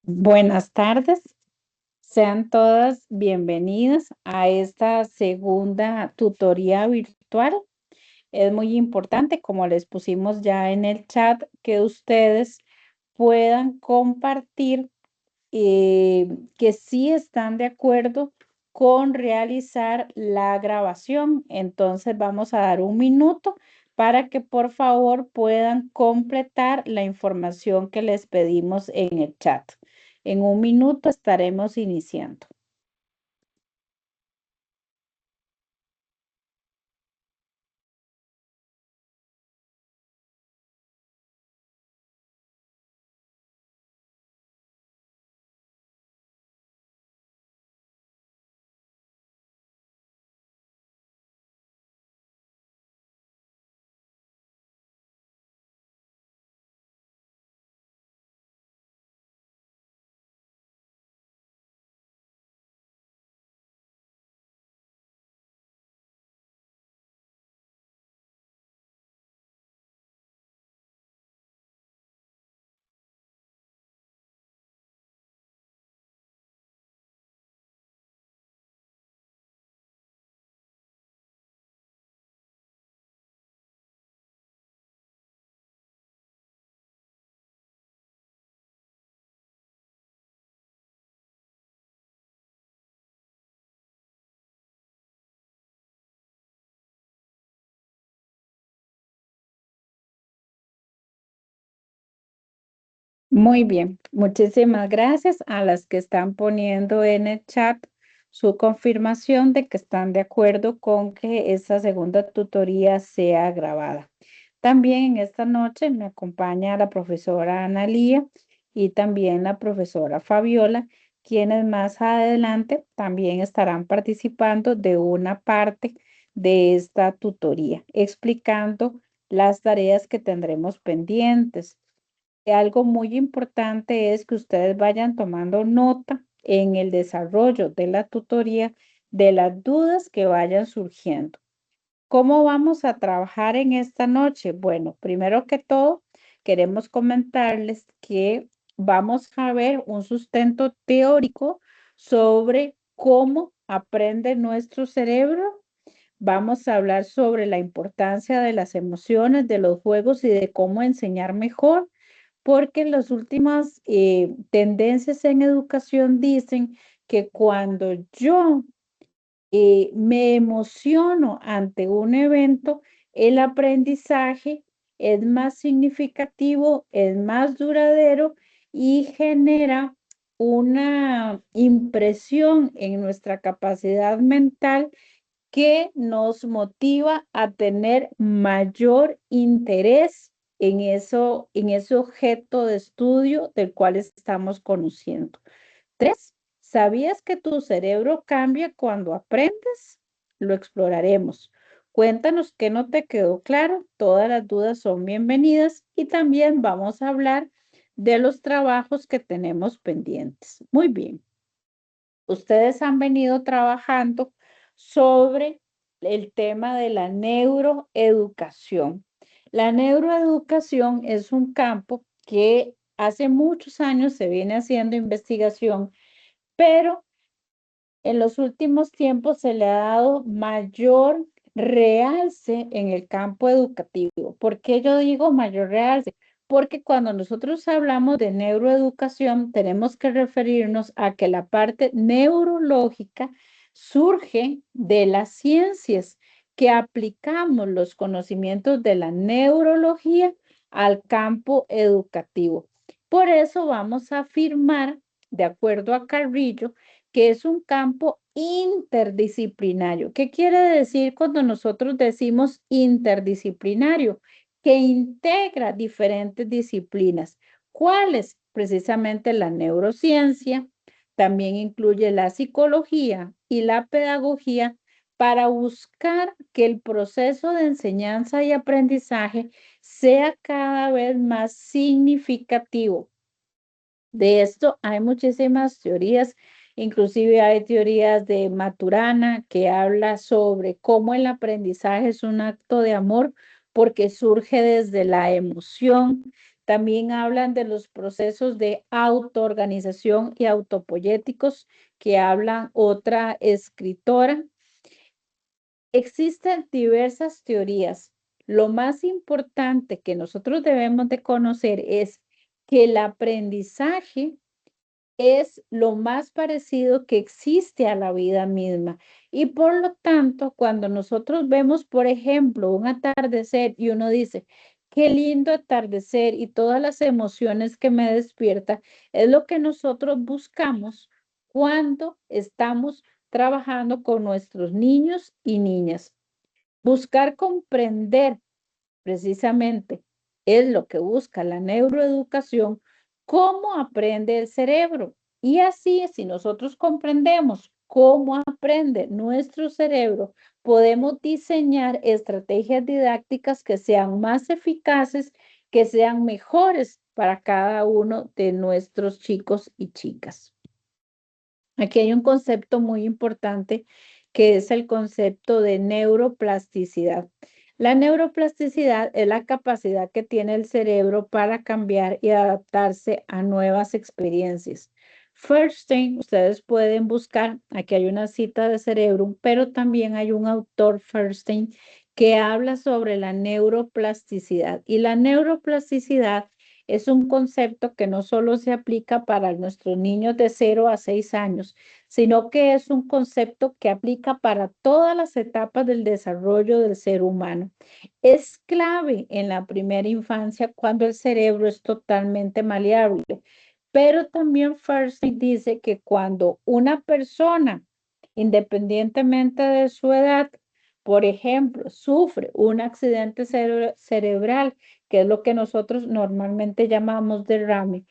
Buenas tardes, sean todas bienvenidas a esta segunda tutoría virtual. Es muy importante, como les pusimos ya en el chat, que ustedes puedan compartir que sí están de acuerdo con realizar la grabación. Entonces vamos a dar un minuto para que por favor puedan completar la información que les pedimos en el chat. En un minuto estaremos iniciando. Muy bien, muchísimas gracias a las que están poniendo en el chat su confirmación de que están de acuerdo con que esta segunda tutoría sea grabada. También en esta noche me acompaña la profesora Analía y también la profesora Fabiola, quienes más adelante también estarán participando de una parte de esta tutoría, explicando las tareas que tendremos pendientes. Algo muy importante es que ustedes vayan tomando nota en el desarrollo de la tutoría de las dudas que vayan surgiendo. ¿Cómo vamos a trabajar en esta noche? Bueno, primero que todo, queremos comentarles que vamos a ver un sustento teórico sobre cómo aprende nuestro cerebro. Vamos a hablar sobre la importancia de las emociones, de los juegos y de cómo enseñar mejor, porque las últimas tendencias en educación dicen que cuando yo me emociono ante un evento, el aprendizaje es más significativo, es más duradero y genera una impresión en nuestra capacidad mental que nos motiva a tener mayor interés en ese objeto de estudio del cual estamos conociendo. Tres, ¿sabías que tu cerebro cambia cuando aprendes? Lo exploraremos. Cuéntanos qué no te quedó claro. Todas las dudas son bienvenidas y también vamos a hablar de los trabajos que tenemos pendientes. Muy bien. Ustedes han venido trabajando sobre el tema de la neuroeducación. La neuroeducación es un campo que hace muchos años se viene haciendo investigación, pero en los últimos tiempos se le ha dado mayor realce en el campo educativo. ¿Por qué yo digo mayor realce? Porque cuando nosotros hablamos de neuroeducación, tenemos que referirnos a que la parte neurológica surge de las ciencias, que aplicamos los conocimientos de la neurología al campo educativo. Por eso vamos a afirmar, de acuerdo a Carrillo, que es un campo interdisciplinario. ¿Qué quiere decir cuando nosotros decimos interdisciplinario? Que integra diferentes disciplinas. ¿Cuáles? Precisamente la neurociencia, también incluye la psicología y la pedagogía para buscar que el proceso de enseñanza y aprendizaje sea cada vez más significativo. De esto hay muchísimas teorías, inclusive hay teorías de Maturana que habla sobre cómo el aprendizaje es un acto de amor porque surge desde la emoción. También hablan de los procesos de autoorganización y autopoyéticos que hablan otra escritora. Existen diversas teorías. Lo más importante que nosotros debemos de conocer es que el aprendizaje es lo más parecido que existe a la vida misma. Y por lo tanto, cuando nosotros vemos, por ejemplo, un atardecer y uno dice, qué lindo atardecer y todas las emociones que me despierta, es lo que nosotros buscamos cuando estamos trabajando con nuestros niños y niñas. Buscar comprender precisamente es lo que busca la neuroeducación, cómo aprende el cerebro. Y así, si nosotros comprendemos cómo aprende nuestro cerebro, podemos diseñar estrategias didácticas que sean más eficaces, que sean mejores para cada uno de nuestros chicos y chicas. Aquí hay un concepto muy importante que es el concepto de neuroplasticidad. La neuroplasticidad es la capacidad que tiene el cerebro para cambiar y adaptarse a nuevas experiencias. Feuerstein, ustedes pueden buscar, aquí hay una cita de cerebro, pero también hay un autor, Feuerstein, que habla sobre la neuroplasticidad. Y la neuroplasticidad es un concepto que no solo se aplica para nuestros niños de 0 a 6 años, sino que es un concepto que aplica para todas las etapas del desarrollo del ser humano. Es clave en la primera infancia cuando el cerebro es totalmente maleable, pero también Farsi dice que cuando una persona, independientemente de su edad, por ejemplo, sufre un accidente cerebral, que es lo que nosotros normalmente llamamos derrame,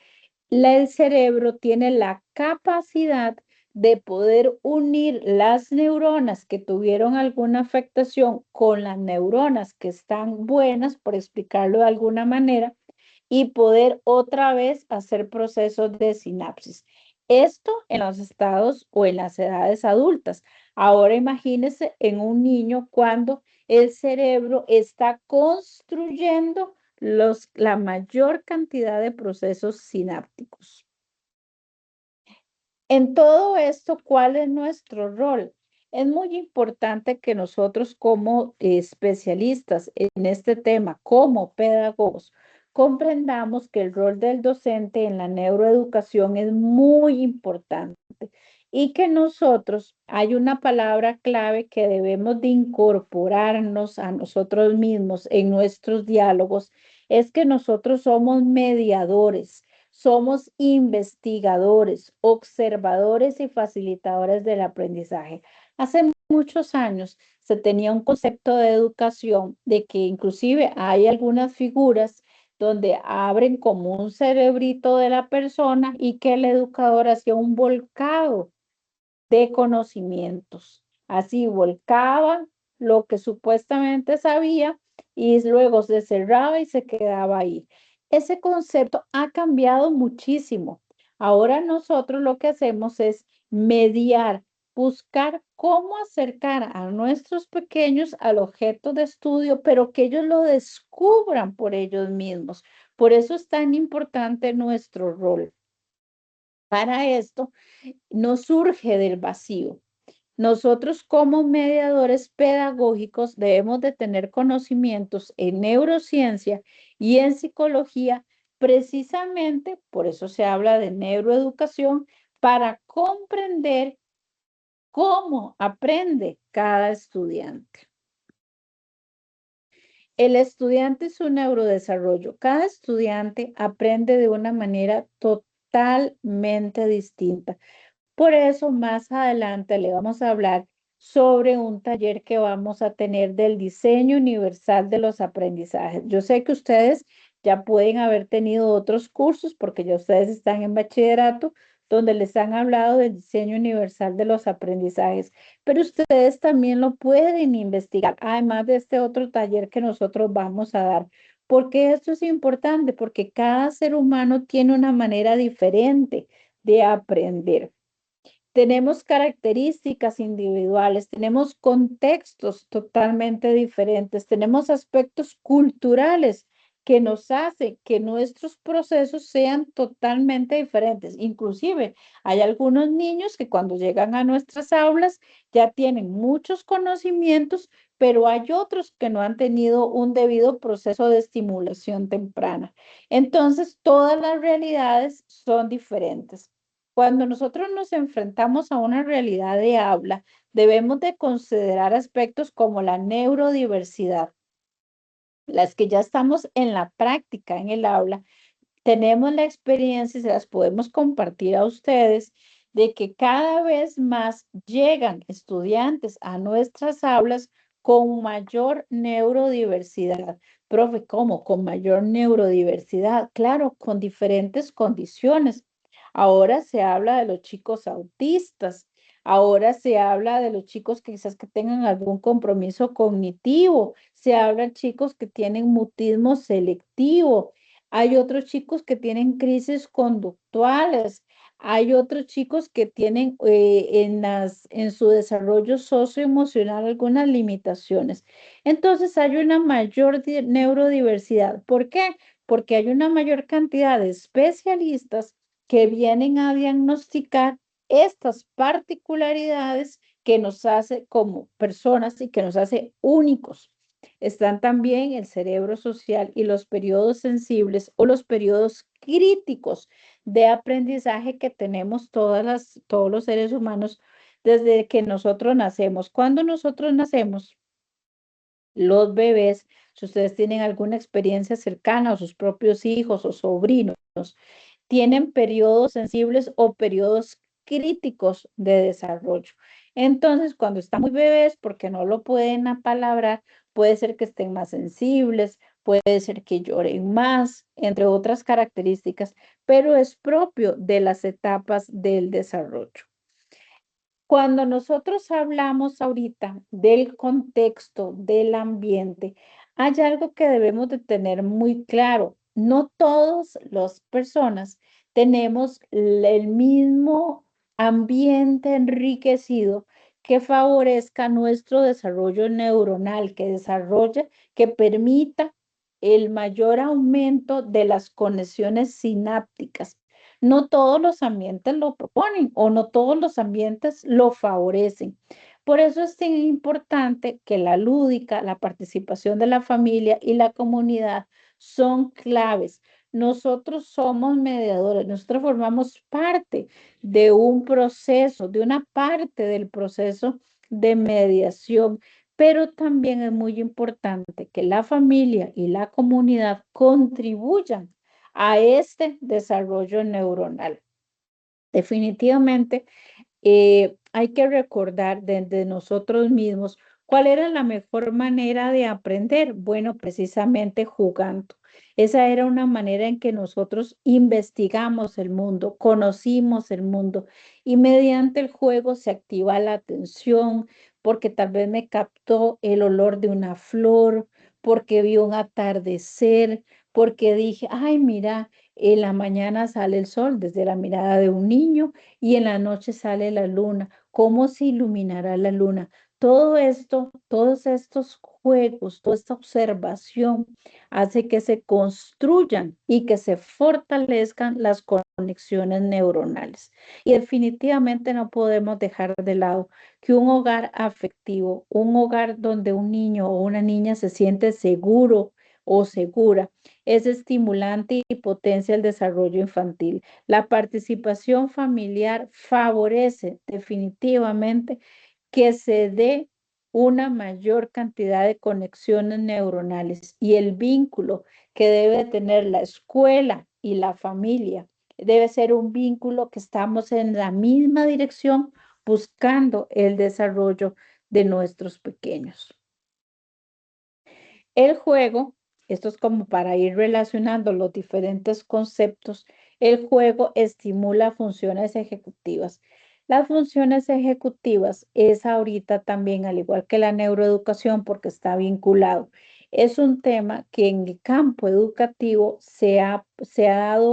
el cerebro tiene la capacidad de poder unir las neuronas que tuvieron alguna afectación con las neuronas que están buenas, por explicarlo de alguna manera, y poder otra vez hacer procesos de sinapsis. Esto en los estados o en las edades adultas. Ahora imagínense en un niño cuando el cerebro está construyendo la mayor cantidad de procesos sinápticos. En todo esto, ¿cuál es nuestro rol? Es muy importante que nosotros como especialistas en este tema, como pedagogos, comprendamos que el rol del docente en la neuroeducación es muy importante y que nosotros, hay una palabra clave que debemos de incorporarnos a nosotros mismos en nuestros diálogos, es que nosotros somos mediadores. Somos investigadores, observadores y facilitadores del aprendizaje. Hace muchos años se tenía un concepto de educación de que inclusive hay algunas figuras donde abren como un cerebrito de la persona y que el educador hacía un volcado de conocimientos. Así volcaba lo que supuestamente sabía y luego se cerraba y se quedaba ahí. Ese concepto ha cambiado muchísimo. Ahora nosotros lo que hacemos es mediar, buscar cómo acercar a nuestros pequeños al objeto de estudio, pero que ellos lo descubran por ellos mismos. Por eso es tan importante nuestro rol. Para esto, no surge del vacío. Nosotros como mediadores pedagógicos debemos de tener conocimientos en neurociencia y en psicología, precisamente por eso se habla de neuroeducación, para comprender cómo aprende cada estudiante. El estudiante es un neurodesarrollo. Cada estudiante aprende de una manera totalmente distinta. Por eso más adelante le vamos a hablar sobre un taller que vamos a tener del diseño universal de los aprendizajes. Yo sé que ustedes ya pueden haber tenido otros cursos porque ya ustedes están en bachillerato donde les han hablado del diseño universal de los aprendizajes, pero ustedes también lo pueden investigar, además de este otro taller que nosotros vamos a dar. Porque esto es importante, porque cada ser humano tiene una manera diferente de aprender. Tenemos características individuales, tenemos contextos totalmente diferentes, tenemos aspectos culturales que nos hace que nuestros procesos sean totalmente diferentes. Inclusive, hay algunos niños que cuando llegan a nuestras aulas ya tienen muchos conocimientos, pero hay otros que no han tenido un debido proceso de estimulación temprana. Entonces, todas las realidades son diferentes. Cuando nosotros nos enfrentamos a una realidad de habla, debemos de considerar aspectos como la neurodiversidad, las que ya estamos en la práctica, en el aula, tenemos la experiencia y se las podemos compartir a ustedes de que cada vez más llegan estudiantes a nuestras aulas con mayor neurodiversidad. Profe, ¿cómo? Con mayor neurodiversidad, claro, con diferentes condiciones. Ahora se habla de los chicos autistas, ahora se habla de los chicos que quizás que tengan algún compromiso cognitivo, se habla de chicos que tienen mutismo selectivo, hay otros chicos que tienen crisis conductuales, hay otros chicos que tienen en su desarrollo socioemocional algunas limitaciones. Entonces hay una mayor neurodiversidad. ¿Por qué? Porque hay una mayor cantidad de especialistas que vienen a diagnosticar estas particularidades que nos hace como personas y que nos hace únicos. Están también el cerebro social y los periodos sensibles o los periodos críticos de aprendizaje que tenemos todos los seres humanos desde que nosotros nacemos. Cuando nosotros nacemos, los bebés, si ustedes tienen alguna experiencia cercana o sus propios hijos o sobrinos, tienen periodos sensibles o periodos críticos de desarrollo. Entonces, cuando están muy bebés, porque no lo pueden apalabrar, puede ser que estén más sensibles, puede ser que lloren más, entre otras características, pero es propio de las etapas del desarrollo. Cuando nosotros hablamos ahorita del contexto, del ambiente, hay algo que debemos de tener muy claro. No todas las personas tenemos el mismo ambiente enriquecido que favorezca nuestro desarrollo neuronal, que permita el mayor aumento de las conexiones sinápticas. No todos los ambientes lo proponen o no todos los ambientes lo favorecen. Por eso es tan importante que la lúdica, la participación de la familia y la comunidad son claves. Nosotros somos mediadores, nosotros formamos parte de un proceso, de una parte del proceso de mediación, pero también es muy importante que la familia y la comunidad contribuyan a este desarrollo neuronal. Definitivamente, hay que recordar desde nosotros mismos cuál era la mejor manera de aprender. Bueno, precisamente jugando. Esa era una manera en que nosotros investigamos el mundo, conocimos el mundo y mediante el juego se activa la atención porque tal vez me captó el olor de una flor, porque vi un atardecer, porque dije, ay, mira, en la mañana sale el sol desde la mirada de un niño y en la noche sale la luna. ¿Cómo se iluminará la luna? Todo esto, todos estos juegos, toda esta observación hace que se construyan y que se fortalezcan las conexiones neuronales. Y definitivamente no podemos dejar de lado que un hogar afectivo, un hogar donde un niño o una niña se siente seguro o segura, es estimulante y potencia el desarrollo infantil. La participación familiar favorece definitivamente que se dé una mayor cantidad de conexiones neuronales y el vínculo que debe tener la escuela y la familia debe ser un vínculo que estamos en la misma dirección buscando el desarrollo de nuestros pequeños. El juego, esto es como para ir relacionando los diferentes conceptos, el juego estimula funciones ejecutivas. Las funciones ejecutivas es ahorita también, al igual que la neuroeducación, porque está vinculado. Es un tema que en el campo educativo se le ha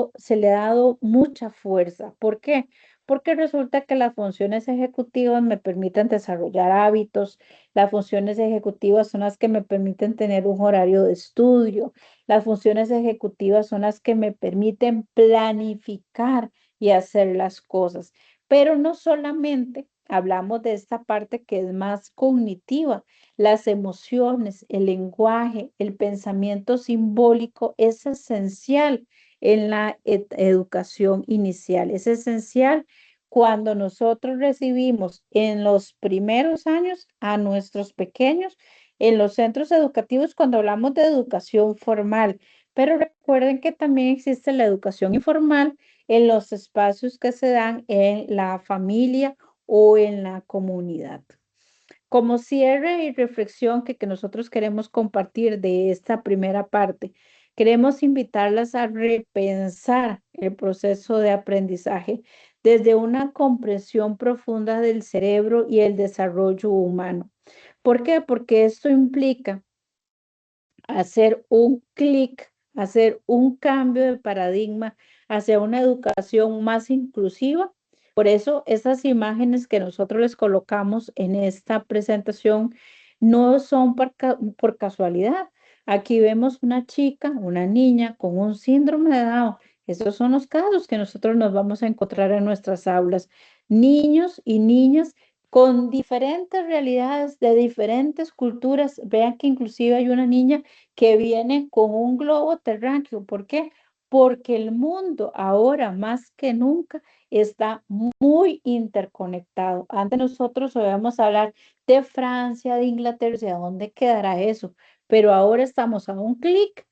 dado mucha fuerza. ¿Por qué? porque resulta que las funciones ejecutivas me permiten desarrollar hábitos, las funciones ejecutivas son las que me permiten tener un horario de estudio, las funciones ejecutivas son las que me permiten planificar y hacer las cosas. Pero no solamente hablamos de esta parte que es más cognitiva, las emociones, el lenguaje, el pensamiento simbólico es esencial en la educación inicial. Es esencial cuando nosotros recibimos en los primeros años a nuestros pequeños en los centros educativos cuando hablamos de educación formal. Pero recuerden que también existe la educación informal en los espacios que se dan en la familia o en la comunidad. Como cierre y reflexión que nosotros queremos compartir de esta primera parte, queremos invitarlas a repensar el proceso de aprendizaje desde una comprensión profunda del cerebro y el desarrollo humano. ¿Por qué? Porque esto implica hacer un clic, hacer un cambio de paradigma hacia una educación más inclusiva. Por eso, esas imágenes que nosotros les colocamos en esta presentación no son por casualidad. Aquí vemos una chica, una niña con un síndrome de Down. Esos son los casos que nosotros nos vamos a encontrar en nuestras aulas. Niños y niñas con diferentes realidades de diferentes culturas. Vean que inclusive hay una niña que viene con un globo terráqueo. ¿Por qué? Porque el mundo ahora más que nunca está muy interconectado. Antes nosotros oíamos hablar de Francia, de Inglaterra, ¿de dónde quedará eso? Pero ahora estamos a un clic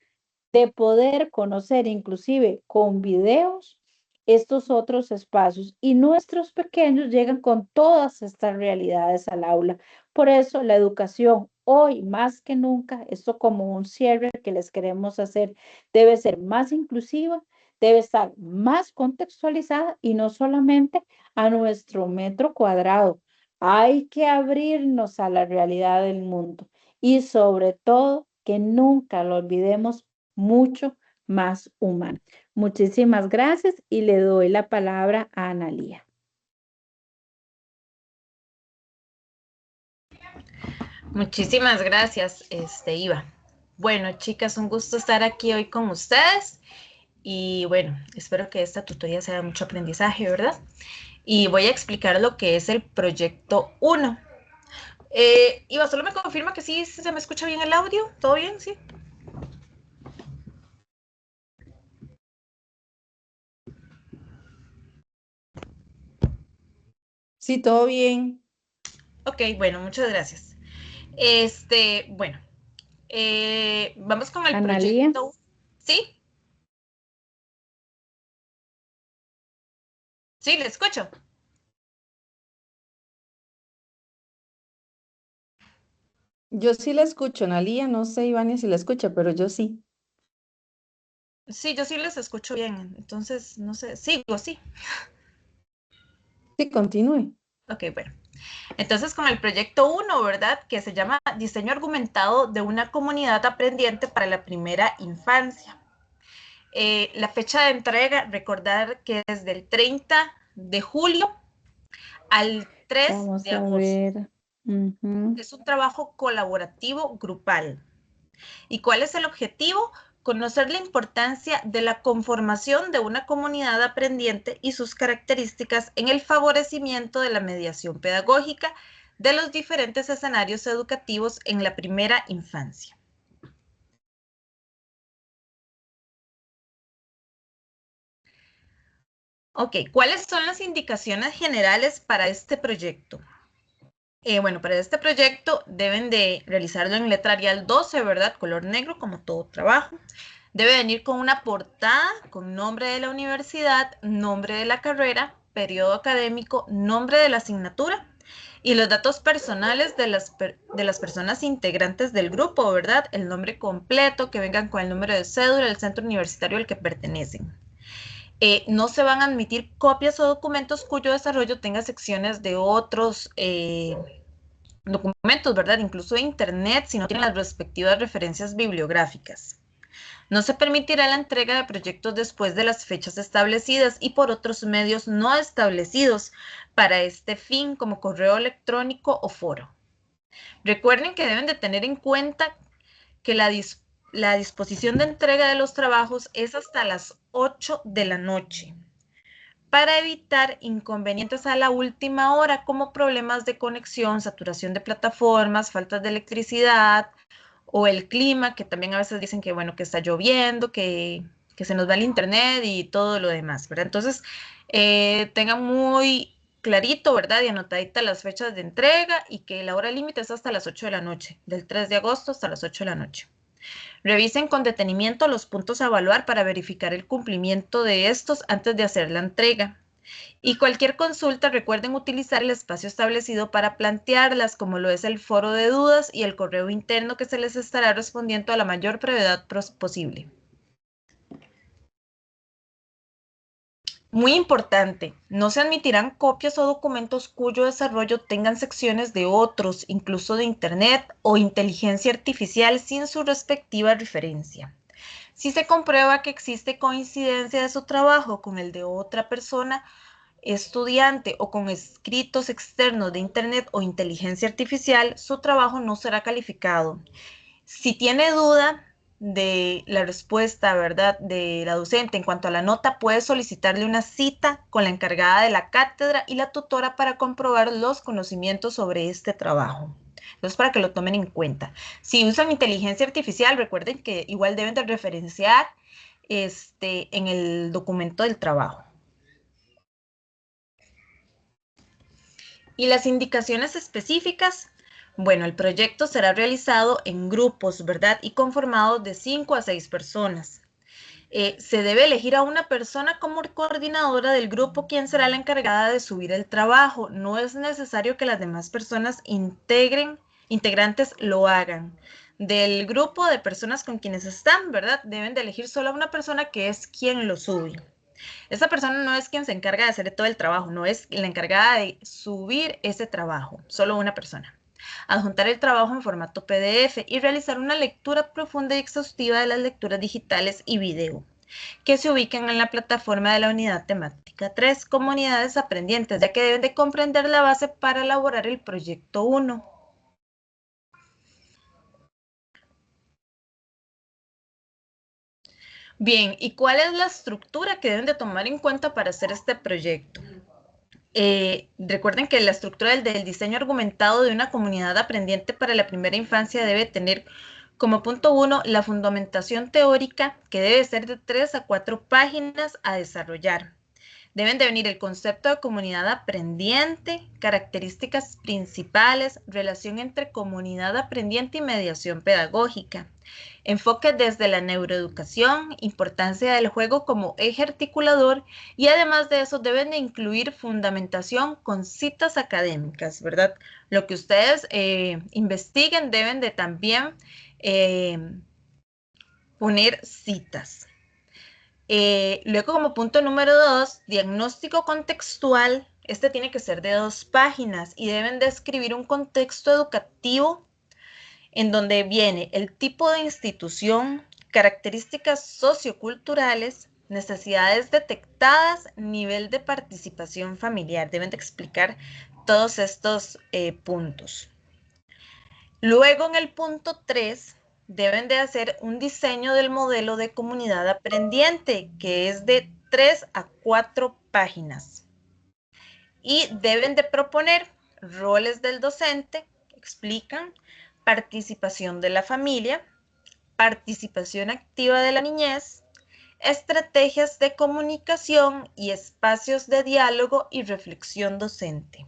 de poder conocer inclusive con videos estos otros espacios y nuestros pequeños llegan con todas estas realidades al aula. Por eso la educación hoy más que nunca, esto como un cierre que les queremos hacer, debe ser más inclusiva, debe estar más contextualizada y no solamente a nuestro metro cuadrado. Hay que abrirnos a la realidad del mundo y sobre todo que nunca lo olvidemos mucho más humano. Muchísimas gracias y le doy la palabra a Analía. Muchísimas gracias, Iva. Bueno, chicas, un gusto estar aquí hoy con ustedes y bueno, espero que esta tutoría sea de mucho aprendizaje, ¿verdad? Y voy a explicar lo que es el proyecto 1. Iva, solo me confirma que sí se me escucha bien el audio, ¿todo bien? Sí. Sí, todo bien. Ok, bueno, muchas gracias. Bueno, vamos con el Analía. proyecto. ¿Sí? Sí, le escucho. Yo sí la escucho, Analía, no sé, Ivania, si la escucha, pero yo sí. Sí, yo sí les escucho bien, entonces, no sé, sigo, sí. Sí, continúe. Ok, bueno. Entonces, con el proyecto 1, ¿verdad? Que se llama Diseño Argumentado de una comunidad aprendiente para la primera infancia. La fecha de entrega, recordar que es del 30 de julio al 3 Vamos de a agosto. ver. Es un trabajo colaborativo grupal. ¿Y cuál es el objetivo? Conocer la importancia de la conformación de una comunidad aprendiente y sus características en el favorecimiento de la mediación pedagógica de los diferentes escenarios educativos en la primera infancia. Ok, ¿cuáles son las indicaciones generales para este proyecto? Bueno, para este proyecto deben de realizarlo en letra Arial 12, ¿verdad? Color negro, como todo trabajo. Debe venir con una portada con nombre de la universidad, nombre de la carrera, periodo académico, nombre de la asignatura y los datos personales de las personas integrantes del grupo, ¿verdad? El nombre completo, que vengan con el número de cédula, el centro universitario al que pertenecen. No se van a admitir copias o documentos cuyo desarrollo tenga secciones de otros documentos, ¿verdad? Incluso de internet, si no tienen las respectivas referencias bibliográficas. No se permitirá la entrega de proyectos después de las fechas establecidas y por otros medios no establecidos para este fin, como correo electrónico o foro. Recuerden que deben de tener en cuenta que la disposición de entrega de los trabajos es hasta las 8 de la noche para evitar inconvenientes a la última hora como problemas de conexión, saturación de plataformas, faltas de electricidad o el clima, que también a veces dicen que, bueno, que está lloviendo, que se nos va el internet y todo lo demás, ¿verdad? Entonces, tengan muy clarito, ¿verdad? Y anotadita las fechas de entrega y que la hora límite es hasta las 8 de la noche, del 3 de agosto hasta las 8 de la noche. Revisen con detenimiento los puntos a evaluar para verificar el cumplimiento de estos antes de hacer la entrega. Y cualquier consulta, recuerden utilizar el espacio establecido para plantearlas, como lo es el foro de dudas y el correo interno que se les estará respondiendo a la mayor brevedad posible. Muy importante, no se admitirán copias o documentos cuyo desarrollo tengan secciones de otros, incluso de Internet o inteligencia artificial sin su respectiva referencia. Si se comprueba que existe coincidencia de su trabajo con el de otra persona, estudiante o con escritos externos de Internet o inteligencia artificial, su trabajo no será calificado. Si tiene duda de la respuesta, ¿verdad?, de la docente en cuanto a la nota, puede solicitarle una cita con la encargada de la cátedra y la tutora para comprobar los conocimientos sobre este trabajo. Entonces, para que lo tomen en cuenta. Si usan inteligencia artificial, recuerden que igual deben de referenciar en el documento del trabajo. Y las indicaciones específicas, bueno, el proyecto será realizado en grupos, ¿verdad? Y conformado de 5 a 6 personas. Se debe elegir a una persona como coordinadora del grupo, quien será la encargada de subir el trabajo. No es necesario que las demás personas integrantes lo hagan. Del grupo de personas con quienes están, ¿verdad? Deben de elegir solo a una persona que es quien lo sube. Esa persona no es quien se encarga de hacer todo el trabajo, no es la encargada de subir ese trabajo, solo una persona. Adjuntar el trabajo en formato PDF y realizar una lectura profunda y exhaustiva de las lecturas digitales y video, que se ubiquen en la plataforma de la unidad temática 3, comunidades aprendientes, ya que deben de comprender la base para elaborar el proyecto 1. Bien, ¿y cuál es la estructura que deben de tomar en cuenta para hacer este proyecto? Recuerden que la estructura del diseño argumentado de una comunidad aprendiente para la primera infancia debe tener como punto 1 la fundamentación teórica, que debe ser de 3 a 4 páginas a desarrollar. Deben de venir el concepto de comunidad aprendiente, características principales, relación entre comunidad aprendiente y mediación pedagógica. Enfoque desde la neuroeducación, importancia del juego como eje articulador y además de eso deben de incluir fundamentación con citas académicas, ¿verdad? Lo que ustedes investiguen deben de también poner citas. Luego, como punto número 2, diagnóstico contextual. Este tiene que ser de 2 páginas y deben describir un contexto educativo en donde viene el tipo de institución, características socioculturales, necesidades detectadas, nivel de participación familiar. Deben de explicar todos estos puntos. Luego, en el punto 3, deben de hacer un diseño del modelo de comunidad aprendiente, que es de 3 a 4 páginas. Y deben de proponer roles del docente, explican, participación de la familia, participación activa de la niñez, estrategias de comunicación y espacios de diálogo y reflexión docente.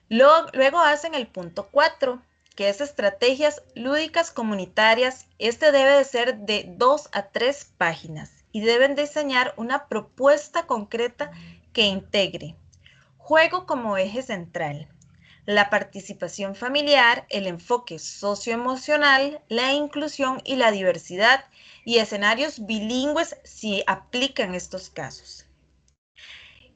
Luego hacen el punto 4, que es estrategias lúdicas comunitarias. Este debe de ser de 2 a 3 páginas y deben diseñar una propuesta concreta que integre juego como eje central, la participación familiar, el enfoque socioemocional, la inclusión y la diversidad y escenarios bilingües si aplican estos casos.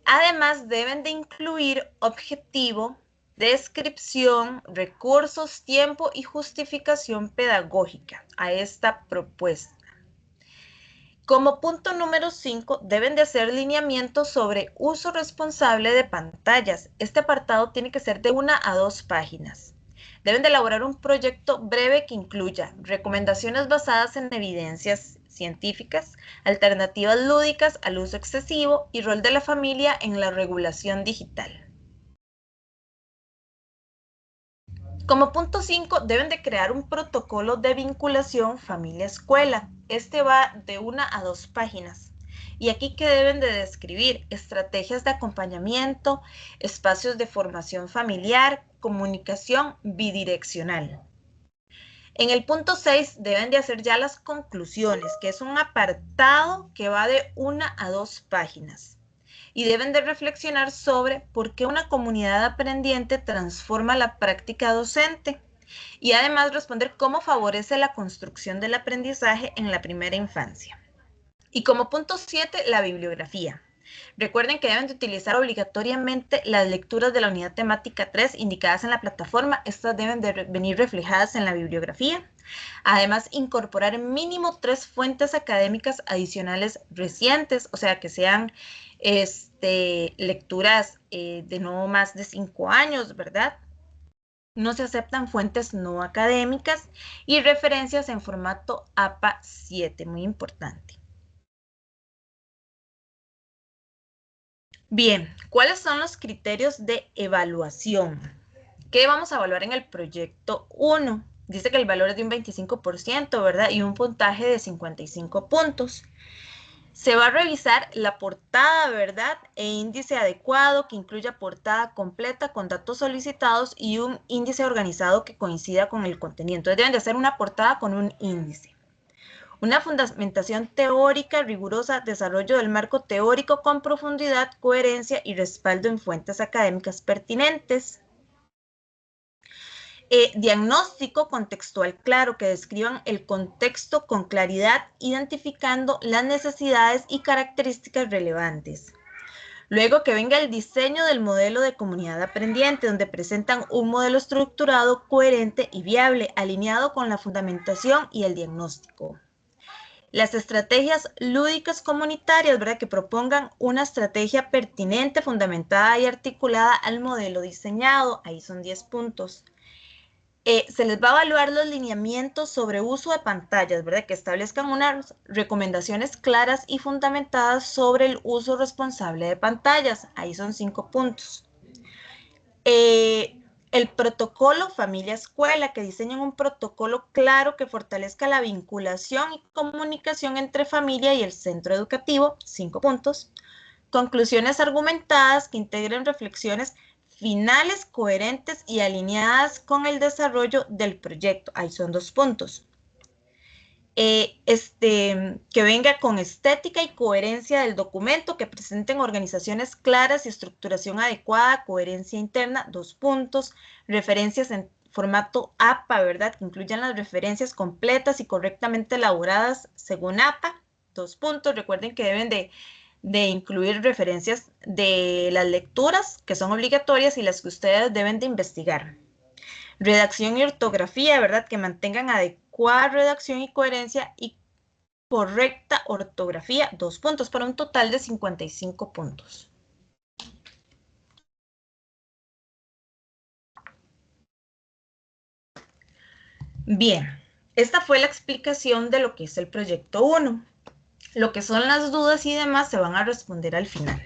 Además, deben de incluir objetivo, descripción, recursos, tiempo y justificación pedagógica a esta propuesta. Como punto número 5, deben de hacer lineamientos sobre uso responsable de pantallas. Este apartado tiene que ser de 1 a 2 páginas. Deben de elaborar un proyecto breve que incluya recomendaciones basadas en evidencias científicas, alternativas lúdicas al uso excesivo y rol de la familia en la regulación digital. Como punto 5, deben de crear un protocolo de vinculación familia-escuela. Este va de 1 a 2 páginas. Y aquí que deben de describir estrategias de acompañamiento, espacios de formación familiar, comunicación bidireccional. En el punto 6 deben de hacer ya las conclusiones, que es un apartado que va de 1 a 2 páginas. Y deben de reflexionar sobre por qué una comunidad aprendiente transforma la práctica docente y además responder cómo favorece la construcción del aprendizaje en la primera infancia. Y como punto 7, la bibliografía. Recuerden que deben de utilizar obligatoriamente las lecturas de la unidad temática 3 indicadas en la plataforma. Estas deben de venir reflejadas en la bibliografía. Además, incorporar mínimo 3 fuentes académicas adicionales recientes, o sea, que sean lecturas de no más de 5 años, ¿verdad? No se aceptan fuentes no académicas y referencias en formato APA 7, muy importante. Bien, ¿cuáles son los criterios de evaluación? ¿Qué vamos a evaluar en el proyecto 1? Dice que el valor es de un 25%, ¿verdad? Y un puntaje de 55 puntos. Se va a revisar la portada, ¿verdad? E índice adecuado que incluya portada completa con datos solicitados y un índice organizado que coincida con el contenido. Entonces deben de hacer una portada con un índice. Una fundamentación teórica rigurosa, desarrollo del marco teórico con profundidad, coherencia y respaldo en fuentes académicas pertinentes. Diagnóstico contextual claro, que describan el contexto con claridad, identificando las necesidades y características relevantes. Luego que venga el diseño del modelo de comunidad aprendiente, donde presentan un modelo estructurado, coherente y viable, alineado con la fundamentación y el diagnóstico. Las estrategias lúdicas comunitarias, ¿verdad? Que propongan una estrategia pertinente, fundamentada y articulada al modelo diseñado. Ahí son 10 puntos. Se les va a evaluar los lineamientos sobre uso de pantallas, ¿verdad? Que establezcan unas recomendaciones claras y fundamentadas sobre el uso responsable de pantallas. Ahí son 5 puntos. El protocolo familia-escuela, que diseñen un protocolo claro que fortalezca la vinculación y comunicación entre familia y el centro educativo, 5 puntos. Conclusiones argumentadas que integren reflexiones finales, coherentes y alineadas con el desarrollo del proyecto, ahí son 2 puntos. Que venga con estética y coherencia del documento, que presenten organizaciones claras y estructuración adecuada, coherencia interna, 2 puntos, referencias en formato APA, ¿verdad? Que incluyan las referencias completas y correctamente elaboradas según APA, 2 puntos. Recuerden que deben de incluir referencias de las lecturas que son obligatorias y las que ustedes deben de investigar. Redacción y ortografía, ¿verdad? Que mantengan adecuada redacción y coherencia y correcta ortografía, 2 puntos, para un total de 55 puntos. Bien, esta fue la explicación de lo que es el proyecto 1. Lo que son las dudas y demás se van a responder al final.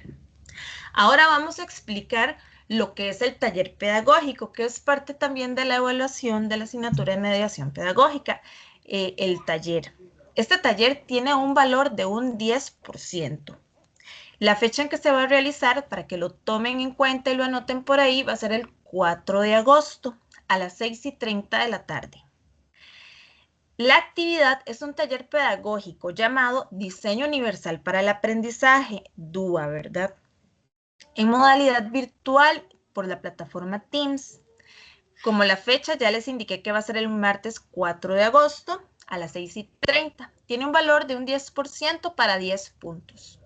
Ahora vamos a explicar lo que es el taller pedagógico, que es parte también de la evaluación de la asignatura de mediación pedagógica, el taller. Este taller tiene un valor de un 10%. La fecha en que se va a realizar, para que lo tomen en cuenta y lo anoten por ahí, va a ser el 4 de agosto a las 6:30 de la tarde. La actividad es un taller pedagógico llamado Diseño Universal para el Aprendizaje, DUA, ¿verdad? En modalidad virtual por la plataforma Teams. Como la fecha ya les indiqué que va a ser el martes 4 de agosto a las 6:30. Tiene un valor de un 10% para 10 puntos.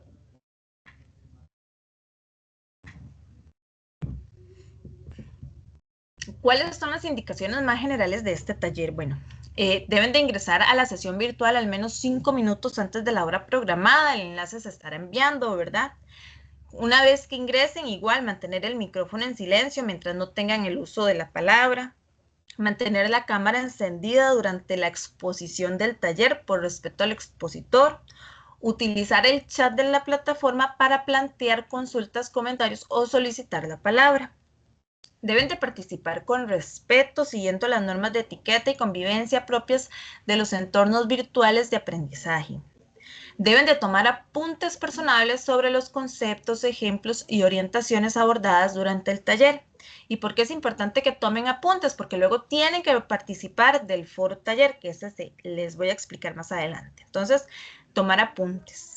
¿Cuáles son las indicaciones más generales de este taller? Bueno, deben de ingresar a la sesión virtual al menos 5 minutos antes de la hora programada. El enlace se estará enviando, ¿verdad? Una vez que ingresen, igual mantener el micrófono en silencio mientras no tengan el uso de la palabra. Mantener la cámara encendida durante la exposición del taller por respeto al expositor. Utilizar el chat de la plataforma para plantear consultas, comentarios o solicitar la palabra. Deben de participar con respeto, siguiendo las normas de etiqueta y convivencia propias de los entornos virtuales de aprendizaje. Deben de tomar apuntes personales sobre los conceptos, ejemplos y orientaciones abordadas durante el taller. ¿Y por qué es importante que tomen apuntes? Porque luego tienen que participar del foro taller, que ese les voy a explicar más adelante. Entonces, tomar apuntes.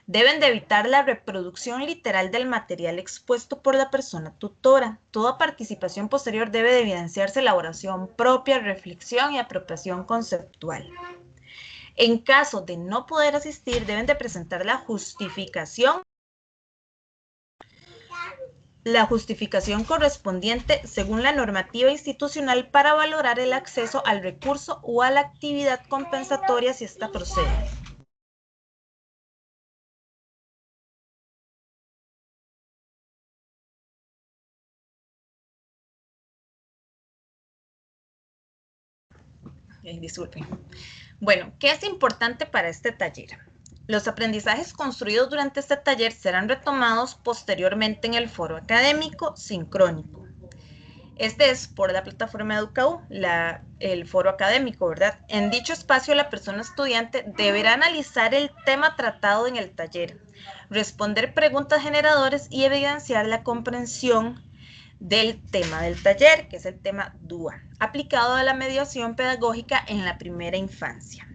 Deben de evitar la reproducción literal del material expuesto por la persona tutora. Toda participación posterior debe de evidenciarse elaboración propia, reflexión y apropiación conceptual. En caso de no poder asistir, deben de presentar la justificación correspondiente según la normativa institucional para valorar el acceso al recurso o a la actividad compensatoria si ésta procede. Disculpen. Bueno, ¿qué es importante para este taller? Los aprendizajes construidos durante este taller serán retomados posteriormente en el foro académico sincrónico. Este es por la plataforma EducaU, el foro académico, ¿verdad? En dicho espacio, la persona estudiante deberá analizar el tema tratado en el taller, responder preguntas generadoras y evidenciar la comprensión del tema del taller, que es el tema DUA, aplicado a la mediación pedagógica en la primera infancia.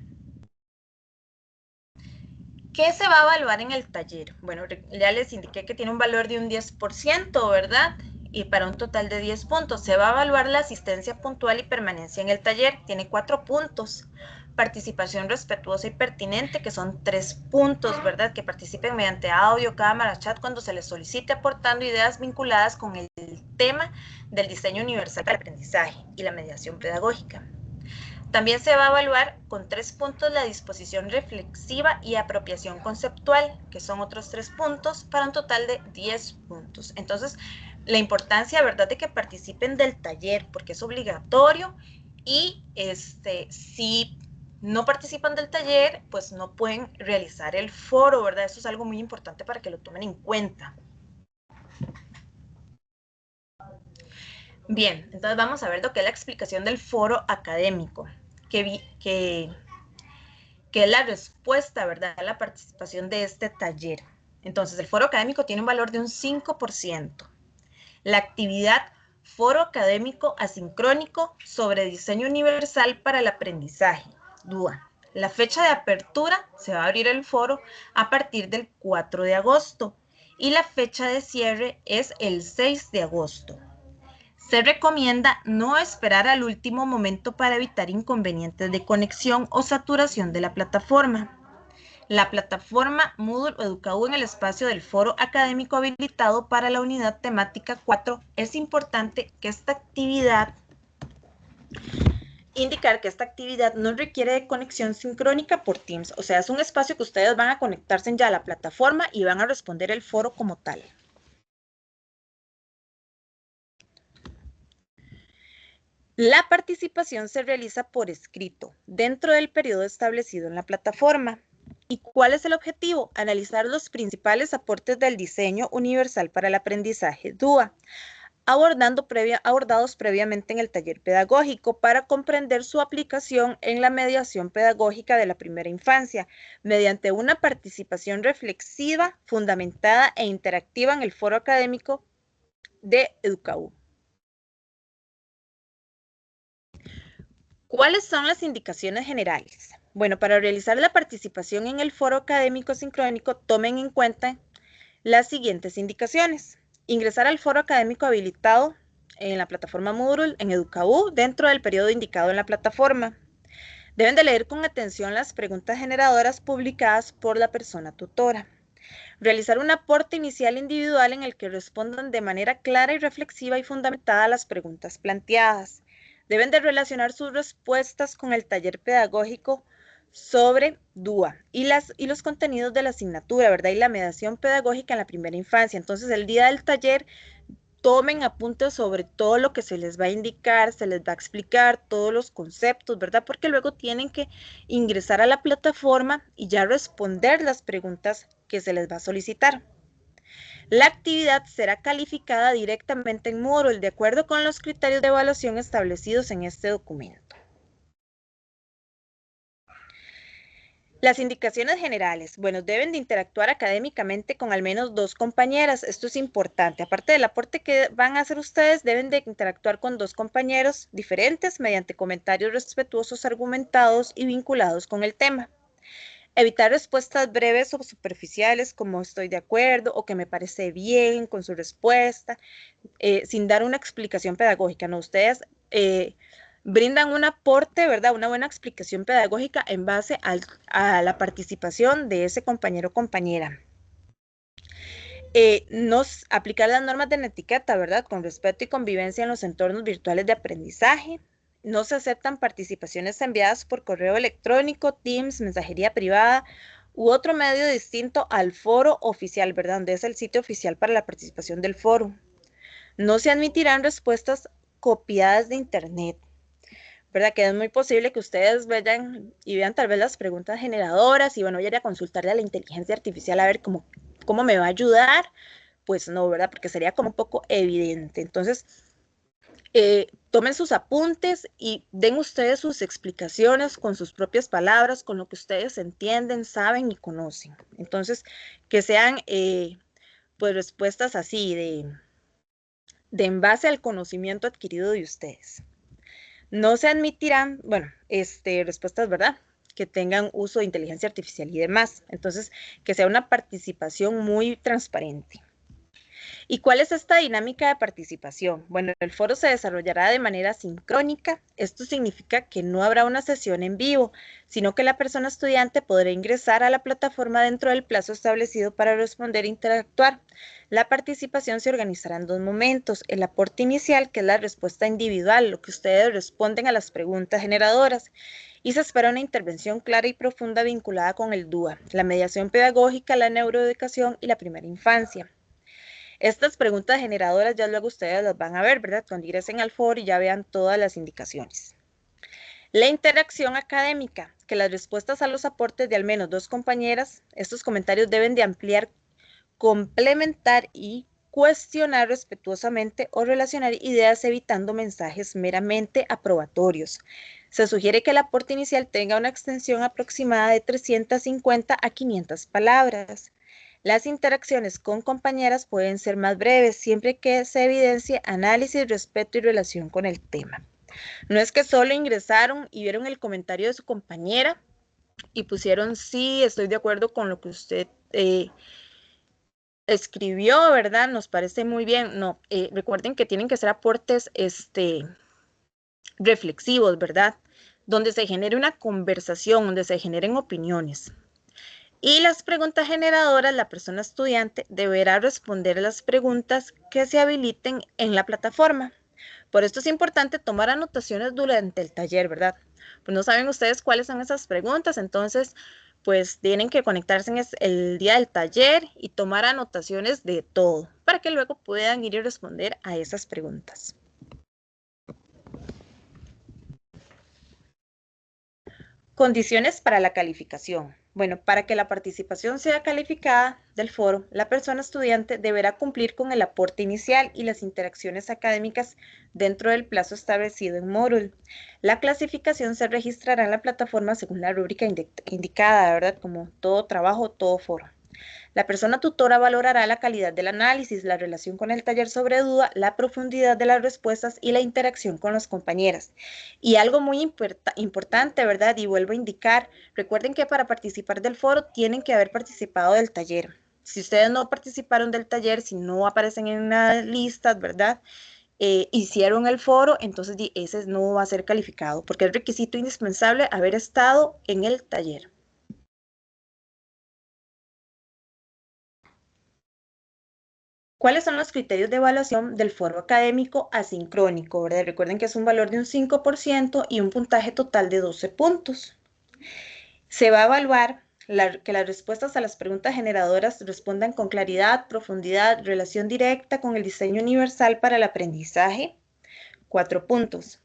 ¿Qué se va a evaluar en el taller? Bueno, ya les indiqué que tiene un valor de un 10%, ¿verdad? Y para un total de 10 puntos. Se va a evaluar la asistencia puntual y permanencia en el taller. Tiene 4 puntos. Participación respetuosa y pertinente, que son 3 puntos, ¿verdad? Que participen mediante audio, cámara, chat, cuando se les solicite, aportando ideas vinculadas con el tema del diseño universal del aprendizaje y la mediación pedagógica. También se va a evaluar con 3 puntos la disposición reflexiva y apropiación conceptual, que son otros 3 puntos, para un total de 10 puntos. Entonces, la importancia, ¿verdad?, de que participen del taller, porque es obligatorio, y si no participan del taller, pues no pueden realizar el foro, ¿verdad? Eso es algo muy importante para que lo tomen en cuenta. Bien, entonces vamos a ver lo que es la explicación del foro académico, que es la respuesta, ¿verdad?, a la participación de este taller. Entonces, el foro académico tiene un valor de un 5%. La actividad Foro Académico Asincrónico sobre Diseño Universal para el Aprendizaje, DUA. La fecha de apertura, se va a abrir el foro a partir del 4 de agosto y la fecha de cierre es el 6 de agosto. Se recomienda no esperar al último momento para evitar inconvenientes de conexión o saturación de la plataforma. La plataforma Moodle o EducaU en el espacio del foro académico habilitado para la unidad temática 4. Es importante que indicar que esta actividad no requiere de conexión sincrónica por Teams. O sea, es un espacio que ustedes van a conectarse ya a la plataforma y van a responder el foro como tal. La participación se realiza por escrito, dentro del periodo establecido en la plataforma. ¿Y cuál es el objetivo? Analizar los principales aportes del diseño universal para el aprendizaje DUA, abordados previamente en el taller pedagógico para comprender su aplicación en la mediación pedagógica de la primera infancia, mediante una participación reflexiva, fundamentada e interactiva en el foro académico de EducaU. ¿Cuáles son las indicaciones generales? Bueno, para realizar la participación en el foro académico sincrónico, tomen en cuenta las siguientes indicaciones. Ingresar al foro académico habilitado en la plataforma Moodle en EducaU dentro del periodo indicado en la plataforma. Deben de leer con atención las preguntas generadoras publicadas por la persona tutora. Realizar un aporte inicial individual en el que respondan de manera clara y reflexiva y fundamentada a las preguntas planteadas. Deben de relacionar sus respuestas con el taller pedagógico sobre DUA y los contenidos de la asignatura, ¿verdad? Y la mediación pedagógica en la primera infancia. Entonces, el día del taller, tomen apuntes sobre todo lo que se les va a indicar, se les va a explicar todos los conceptos, ¿verdad? Porque luego tienen que ingresar a la plataforma y ya responder las preguntas que se les va a solicitar. La actividad será calificada directamente en Moodle de acuerdo con los criterios de evaluación establecidos en este documento. Las indicaciones generales, bueno, deben de interactuar académicamente con al menos 2 compañeras, esto es importante, aparte del aporte que van a hacer ustedes, deben de interactuar con 2 compañeros diferentes mediante comentarios respetuosos, argumentados y vinculados con el tema. Evitar respuestas breves o superficiales como estoy de acuerdo o que me parece bien con su respuesta, sin dar una explicación pedagógica, ¿no? Ustedes brindan un aporte, ¿verdad? Una buena explicación pedagógica en base a la participación de ese compañero o compañera. Nos aplicar las normas de la etiqueta, ¿verdad? Con respeto y convivencia en los entornos virtuales de aprendizaje. No se aceptan participaciones enviadas por correo electrónico, Teams, mensajería privada u otro medio distinto al foro oficial, ¿verdad? Donde es el sitio oficial para la participación del foro. No se admitirán respuestas copiadas de internet, ¿verdad? Que es muy posible que ustedes vayan y vean tal vez las preguntas generadoras y bueno, voy a ir a consultarle a la inteligencia artificial a ver cómo me va a ayudar. Pues no, ¿verdad? Porque sería como un poco evidente. Entonces, tomen sus apuntes y den ustedes sus explicaciones con sus propias palabras, con lo que ustedes entienden, saben y conocen. Entonces, que sean pues respuestas así de en base al conocimiento adquirido de ustedes. No se admitirán, bueno, respuestas, ¿verdad? Que tengan uso de inteligencia artificial y demás. Entonces, que sea una participación muy transparente. ¿Y cuál es esta dinámica de participación? Bueno, el foro se desarrollará de manera sincrónica. Esto significa que no habrá una sesión en vivo, sino que la persona estudiante podrá ingresar a la plataforma dentro del plazo establecido para responder e interactuar. La participación se organizará en 2 momentos. El aporte inicial, que es la respuesta individual, lo que ustedes responden a las preguntas generadoras. Y se espera una intervención clara y profunda vinculada con el DUA, la mediación pedagógica, la neuroeducación y la primera infancia. Estas preguntas generadoras ya luego ustedes las van a ver, ¿verdad? Cuando ingresen al foro y ya vean todas las indicaciones. La interacción académica, que las respuestas a los aportes de al menos 2 compañeras, estos comentarios deben de ampliar, complementar y cuestionar respetuosamente o relacionar ideas evitando mensajes meramente aprobatorios. Se sugiere que el aporte inicial tenga una extensión aproximada de 350 a 500 palabras. Las interacciones con compañeras pueden ser más breves, siempre que se evidencie análisis, respeto y relación con el tema. No es que solo ingresaron y vieron el comentario de su compañera y pusieron sí, estoy de acuerdo con lo que usted escribió, ¿verdad? Nos parece muy bien. No, recuerden que tienen que ser aportes reflexivos, ¿verdad? Donde se genere una conversación, donde se generen opiniones. Y las preguntas generadoras, la persona estudiante deberá responder a las preguntas que se habiliten en la plataforma. Por esto es importante tomar anotaciones durante el taller, ¿verdad? Pues no saben ustedes cuáles son esas preguntas, entonces pues tienen que conectarse en el día del taller y tomar anotaciones de todo para que luego puedan ir y responder a esas preguntas. Condiciones para la calificación. Bueno, para que la participación sea calificada del foro, la persona estudiante deberá cumplir con el aporte inicial y las interacciones académicas dentro del plazo establecido en Moodle. La clasificación se registrará en la plataforma según la rúbrica indicada, ¿verdad? Como todo trabajo, todo foro. La persona tutora valorará la calidad del análisis, la relación con el taller sobre duda, la profundidad de las respuestas y la interacción con las compañeras. Y algo muy importante, ¿verdad? Y vuelvo a indicar, recuerden que para participar del foro tienen que haber participado del taller. Si ustedes no participaron del taller, si no aparecen en las listas, ¿verdad? Hicieron el foro, entonces ese no va a ser calificado, porque es requisito indispensable haber estado en el taller. ¿Cuáles son los criterios de evaluación del foro académico asincrónico? ¿Verdad? Recuerden que es un valor de un 5% y un puntaje total de 12 puntos. Se va a evaluar que las respuestas a las preguntas generadoras respondan con claridad, profundidad, relación directa con el diseño universal para el aprendizaje. 4 puntos.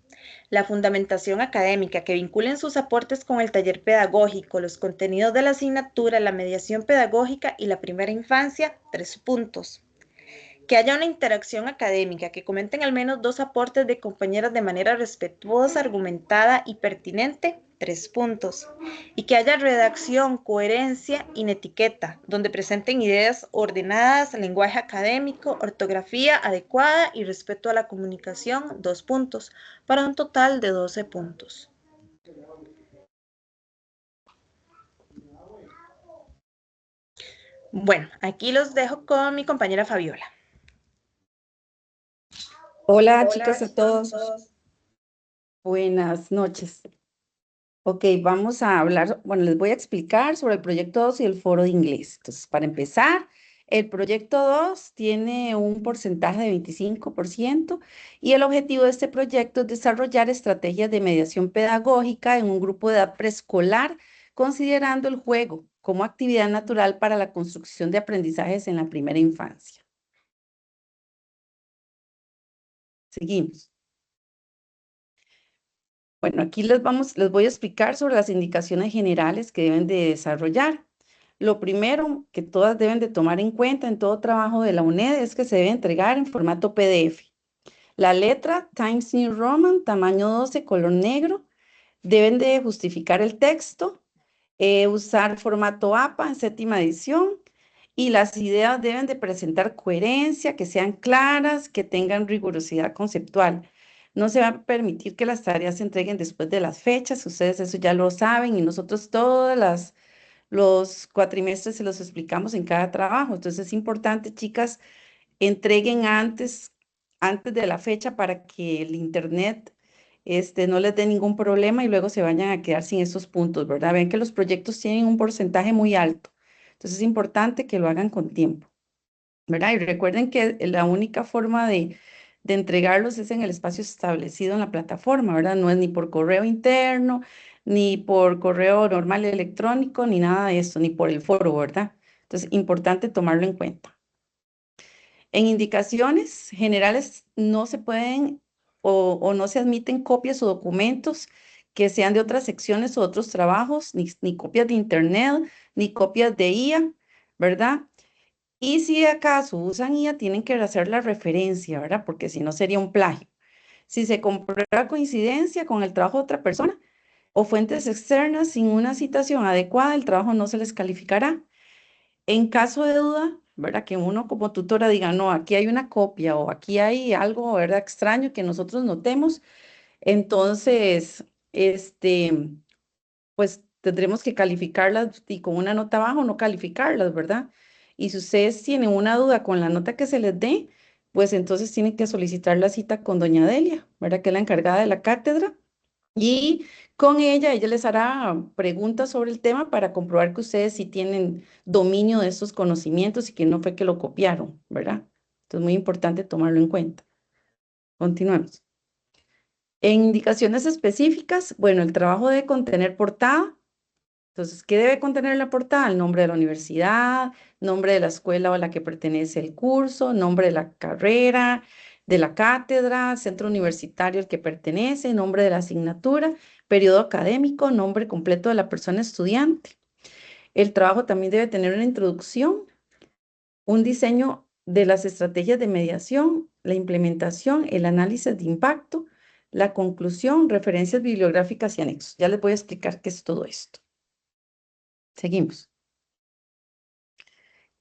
La fundamentación académica, que vinculen sus aportes con el taller pedagógico, los contenidos de la asignatura, la mediación pedagógica y la primera infancia. 3 puntos. Que haya una interacción académica, que comenten al menos 2 aportes de compañeras de manera respetuosa, argumentada y pertinente, 3 puntos. Y que haya redacción, coherencia y etiqueta, donde presenten ideas ordenadas, lenguaje académico, ortografía adecuada y respeto a la comunicación, 2 puntos, para un total de 12 puntos. Bueno, aquí los dejo con mi compañera Fabiola. Hola, chicas a todos. Buenas noches. Ok, vamos a hablar, bueno, les voy a explicar sobre el proyecto 2 y el foro de inglés. Entonces, para empezar, el proyecto 2 tiene un porcentaje de 25% y el objetivo de este proyecto es desarrollar estrategias de mediación pedagógica en un grupo de edad preescolar, considerando el juego como actividad natural para la construcción de aprendizajes en la primera infancia. Seguimos. Bueno, aquí les voy a explicar sobre las indicaciones generales que deben de desarrollar. Lo primero que todas deben de tomar en cuenta en todo trabajo de la UNED es que se debe entregar en formato PDF. La letra Times New Roman, tamaño 12, color negro. Deben de justificar el texto, usar formato APA en séptima edición y las ideas deben de presentar coherencia, que sean claras, que tengan rigurosidad conceptual. No se va a permitir que las tareas se entreguen después de las fechas, ustedes eso ya lo saben y nosotros los cuatrimestres se los explicamos en cada trabajo. Entonces es importante, chicas, entreguen antes de la fecha para que el internet no les dé ningún problema y luego se vayan a quedar sin esos puntos, ¿verdad? Ven que los proyectos tienen un porcentaje muy alto. Entonces es importante que lo hagan con tiempo, ¿verdad? Y recuerden que la única forma de entregarlos es en el espacio establecido en la plataforma, ¿verdad? No es ni por correo interno, ni por correo normal electrónico, ni nada de eso, ni por el foro, ¿verdad? Entonces, importante tomarlo en cuenta. En indicaciones generales no se pueden o no se admiten copias o documentos que sean de otras secciones o otros trabajos, ni copias de internet, ni copias de IA, ¿verdad? Y si acaso usan IA, tienen que hacer la referencia, ¿verdad? Porque si no sería un plagio. Si se comprueba coincidencia con el trabajo de otra persona o fuentes externas sin una citación adecuada, el trabajo no se les calificará. En caso de duda, ¿verdad? Que uno como tutora diga, no, aquí hay una copia o aquí hay algo, ¿verdad? Extraño que nosotros notemos. Entonces, pues tendremos que calificarlas y con una nota baja o no calificarlas, ¿verdad? Y si ustedes tienen una duda con la nota que se les dé, pues entonces tienen que solicitar la cita con doña Delia, ¿verdad? Que es la encargada de la cátedra. Y con ella les hará preguntas sobre el tema para comprobar que ustedes sí tienen dominio de estos conocimientos y que no fue que lo copiaron, ¿verdad? Entonces, muy importante tomarlo en cuenta. Continuemos. En indicaciones específicas, bueno, el trabajo debe contener portada. Entonces, ¿qué debe contener la portada? El nombre de la universidad, nombre de la escuela a la que pertenece el curso, nombre de la carrera, de la cátedra, centro universitario al que pertenece, nombre de la asignatura, periodo académico, nombre completo de la persona estudiante. El trabajo también debe tener una introducción, un diseño de las estrategias de mediación, la implementación, el análisis de impacto, la conclusión, referencias bibliográficas y anexos. Ya les voy a explicar qué es todo esto. Seguimos.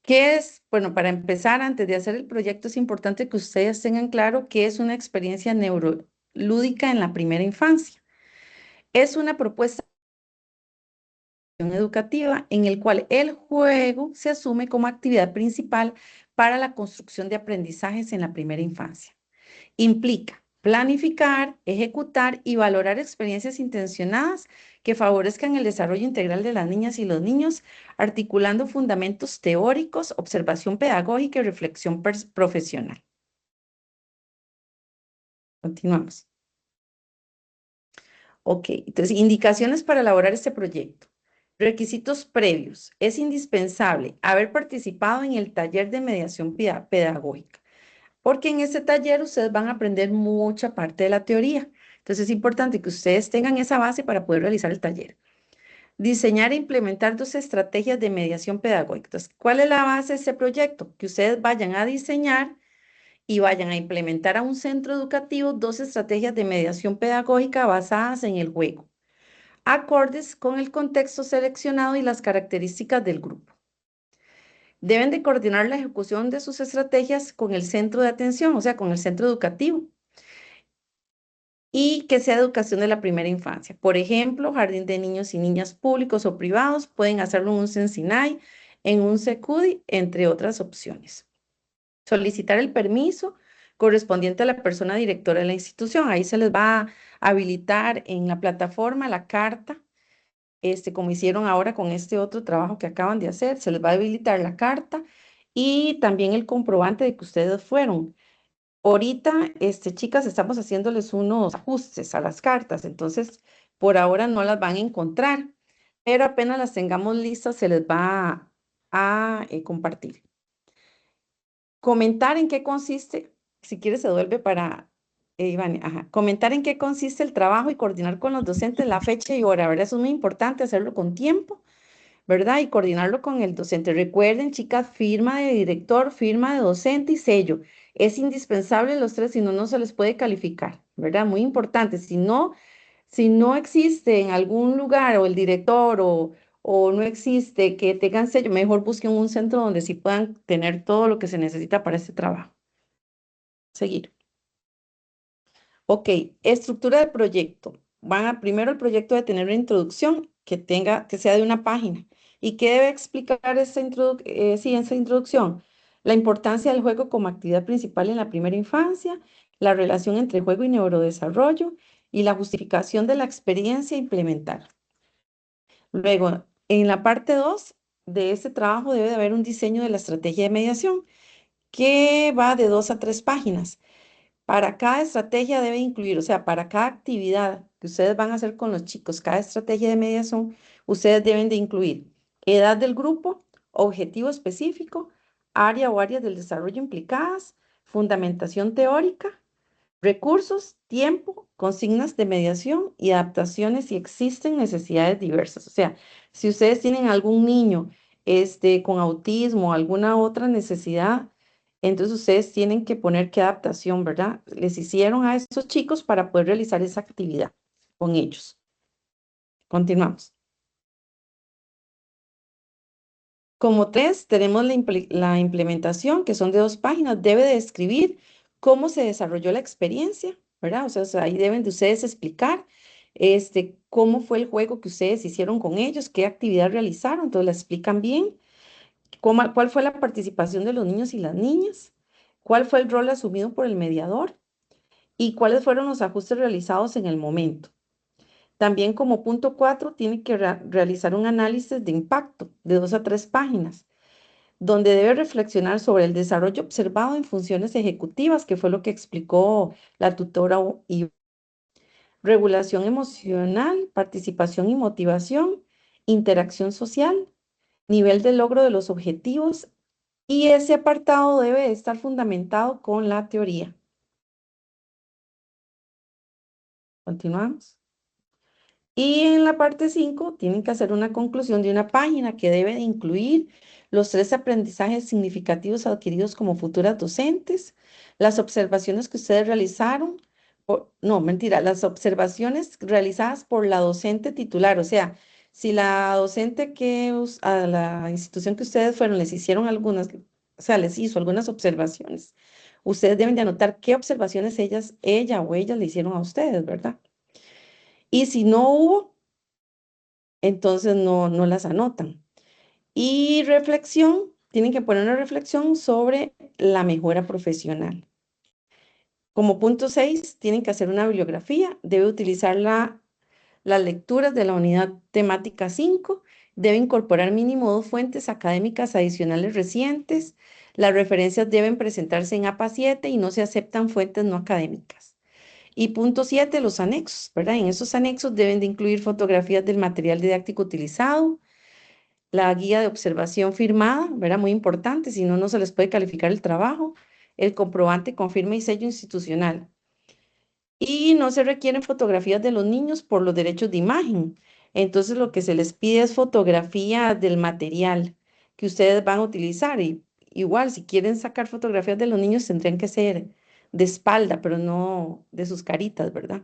¿Qué es? Bueno, para empezar, antes de hacer el proyecto, es importante que ustedes tengan claro qué es una experiencia neurolúdica en la primera infancia. Es una propuesta educativa en el cual el juego se asume como actividad principal para la construcción de aprendizajes en la primera infancia. Implica planificar, ejecutar y valorar experiencias intencionadas que favorezcan el desarrollo integral de las niñas y los niños, articulando fundamentos teóricos, observación pedagógica y reflexión profesional. Continuamos. Ok, entonces, indicaciones para elaborar este proyecto. Requisitos previos. Es indispensable haber participado en el taller de mediación pedagógica, porque en este taller ustedes van a aprender mucha parte de la teoría. Entonces, es importante que ustedes tengan esa base para poder realizar el taller. Diseñar e implementar 2 estrategias de mediación pedagógica. Entonces, ¿cuál es la base de este proyecto? Que ustedes vayan a diseñar y vayan a implementar a un centro educativo 2 estrategias de mediación pedagógica basadas en el juego, acordes con el contexto seleccionado y las características del grupo. Deben de coordinar la ejecución de sus estrategias con el centro de atención, o sea, con el centro educativo, y que sea educación de la primera infancia. Por ejemplo, jardín de niños y niñas públicos o privados, pueden hacerlo en un Sensinay, en un Secudi, entre otras opciones. Solicitar el permiso correspondiente a la persona directora de la institución. Ahí se les va a habilitar en la plataforma la carta, como hicieron ahora con este otro trabajo que acaban de hacer, se les va a habilitar la carta y también el comprobante de que ustedes fueron. Ahorita, chicas, estamos haciéndoles unos ajustes a las cartas, entonces por ahora no las van a encontrar, pero apenas las tengamos listas se les va a compartir. Comentar en qué consiste, si quieres se devuelve para Iván, comentar en qué consiste el trabajo y coordinar con los docentes la fecha y hora, ¿verdad? Eso es muy importante hacerlo con tiempo, ¿verdad? Y coordinarlo con el docente. Recuerden, chicas, firma de director, firma de docente y sello. Es indispensable los 3, si no, no se les puede calificar, ¿verdad? Muy importante. Si no existe en algún lugar o el director o no existe que tengan sello, mejor busquen un centro donde sí puedan tener todo lo que se necesita para este trabajo. Seguir. Ok, estructura del proyecto. Primero el proyecto de tener una introducción que sea de una página. ¿Y qué debe explicar esa introducción? La importancia del juego como actividad principal en la primera infancia, la relación entre juego y neurodesarrollo y la justificación de la experiencia a implementar. Luego, en la parte 2 de este trabajo debe de haber un diseño de la estrategia de mediación que va de 2 a 3 páginas. Para cada estrategia debe incluir, o sea, para cada actividad que ustedes van a hacer con los chicos, cada estrategia de mediación, ustedes deben de incluir edad del grupo, objetivo específico, área o áreas del desarrollo implicadas, fundamentación teórica, recursos, tiempo, consignas de mediación y adaptaciones si existen necesidades diversas. O sea, si ustedes tienen algún niño con autismo o alguna otra necesidad, entonces ustedes tienen que poner qué adaptación, ¿verdad? Les hicieron a estos chicos para poder realizar esa actividad con ellos. Continuamos. Como 3, tenemos la implementación, que son de 2 páginas. Debe de describir cómo se desarrolló la experiencia, ¿verdad? O sea, ahí deben de ustedes explicar cómo fue el juego que ustedes hicieron con ellos, qué actividad realizaron, entonces la explican bien, cuál fue la participación de los niños y las niñas, cuál fue el rol asumido por el mediador y cuáles fueron los ajustes realizados en el momento. También como punto 4, tiene que realizar un análisis de impacto de 2 a 3 páginas, donde debe reflexionar sobre el desarrollo observado en funciones ejecutivas, que fue lo que explicó la tutora y regulación emocional, participación y motivación, interacción social, nivel de logro de los objetivos, y ese apartado debe estar fundamentado con la teoría. Continuamos. Y en la parte 5 tienen que hacer una conclusión de una página que debe de incluir los 3 aprendizajes significativos adquiridos como futuras docentes, las observaciones que ustedes realizaron, no, mentira, las observaciones realizadas por la docente titular, o sea, si la docente a la institución que ustedes fueron les hicieron algunas, o sea, les hizo algunas observaciones, ustedes deben de anotar qué observaciones ella o ellas le hicieron a ustedes, ¿verdad? Y si no hubo, entonces no las anotan. Y reflexión, tienen que poner una reflexión sobre la mejora profesional. Como punto 6, tienen que hacer una bibliografía, debe utilizar Las lecturas de la unidad temática 5 deben incorporar mínimo 2 fuentes académicas adicionales recientes. Las referencias deben presentarse en APA 7 y no se aceptan fuentes no académicas. Y punto 7, los anexos, ¿verdad? En esos anexos deben de incluir fotografías del material didáctico utilizado, la guía de observación firmada, ¿verdad? Muy importante, si no, no se les puede calificar el trabajo, el comprobante con firma y sello institucional. Y no se requieren fotografías de los niños por los derechos de imagen. Entonces, lo que se les pide es fotografía del material que ustedes van a utilizar. Y igual, si quieren sacar fotografías de los niños, tendrían que ser de espalda, pero no de sus caritas, ¿verdad?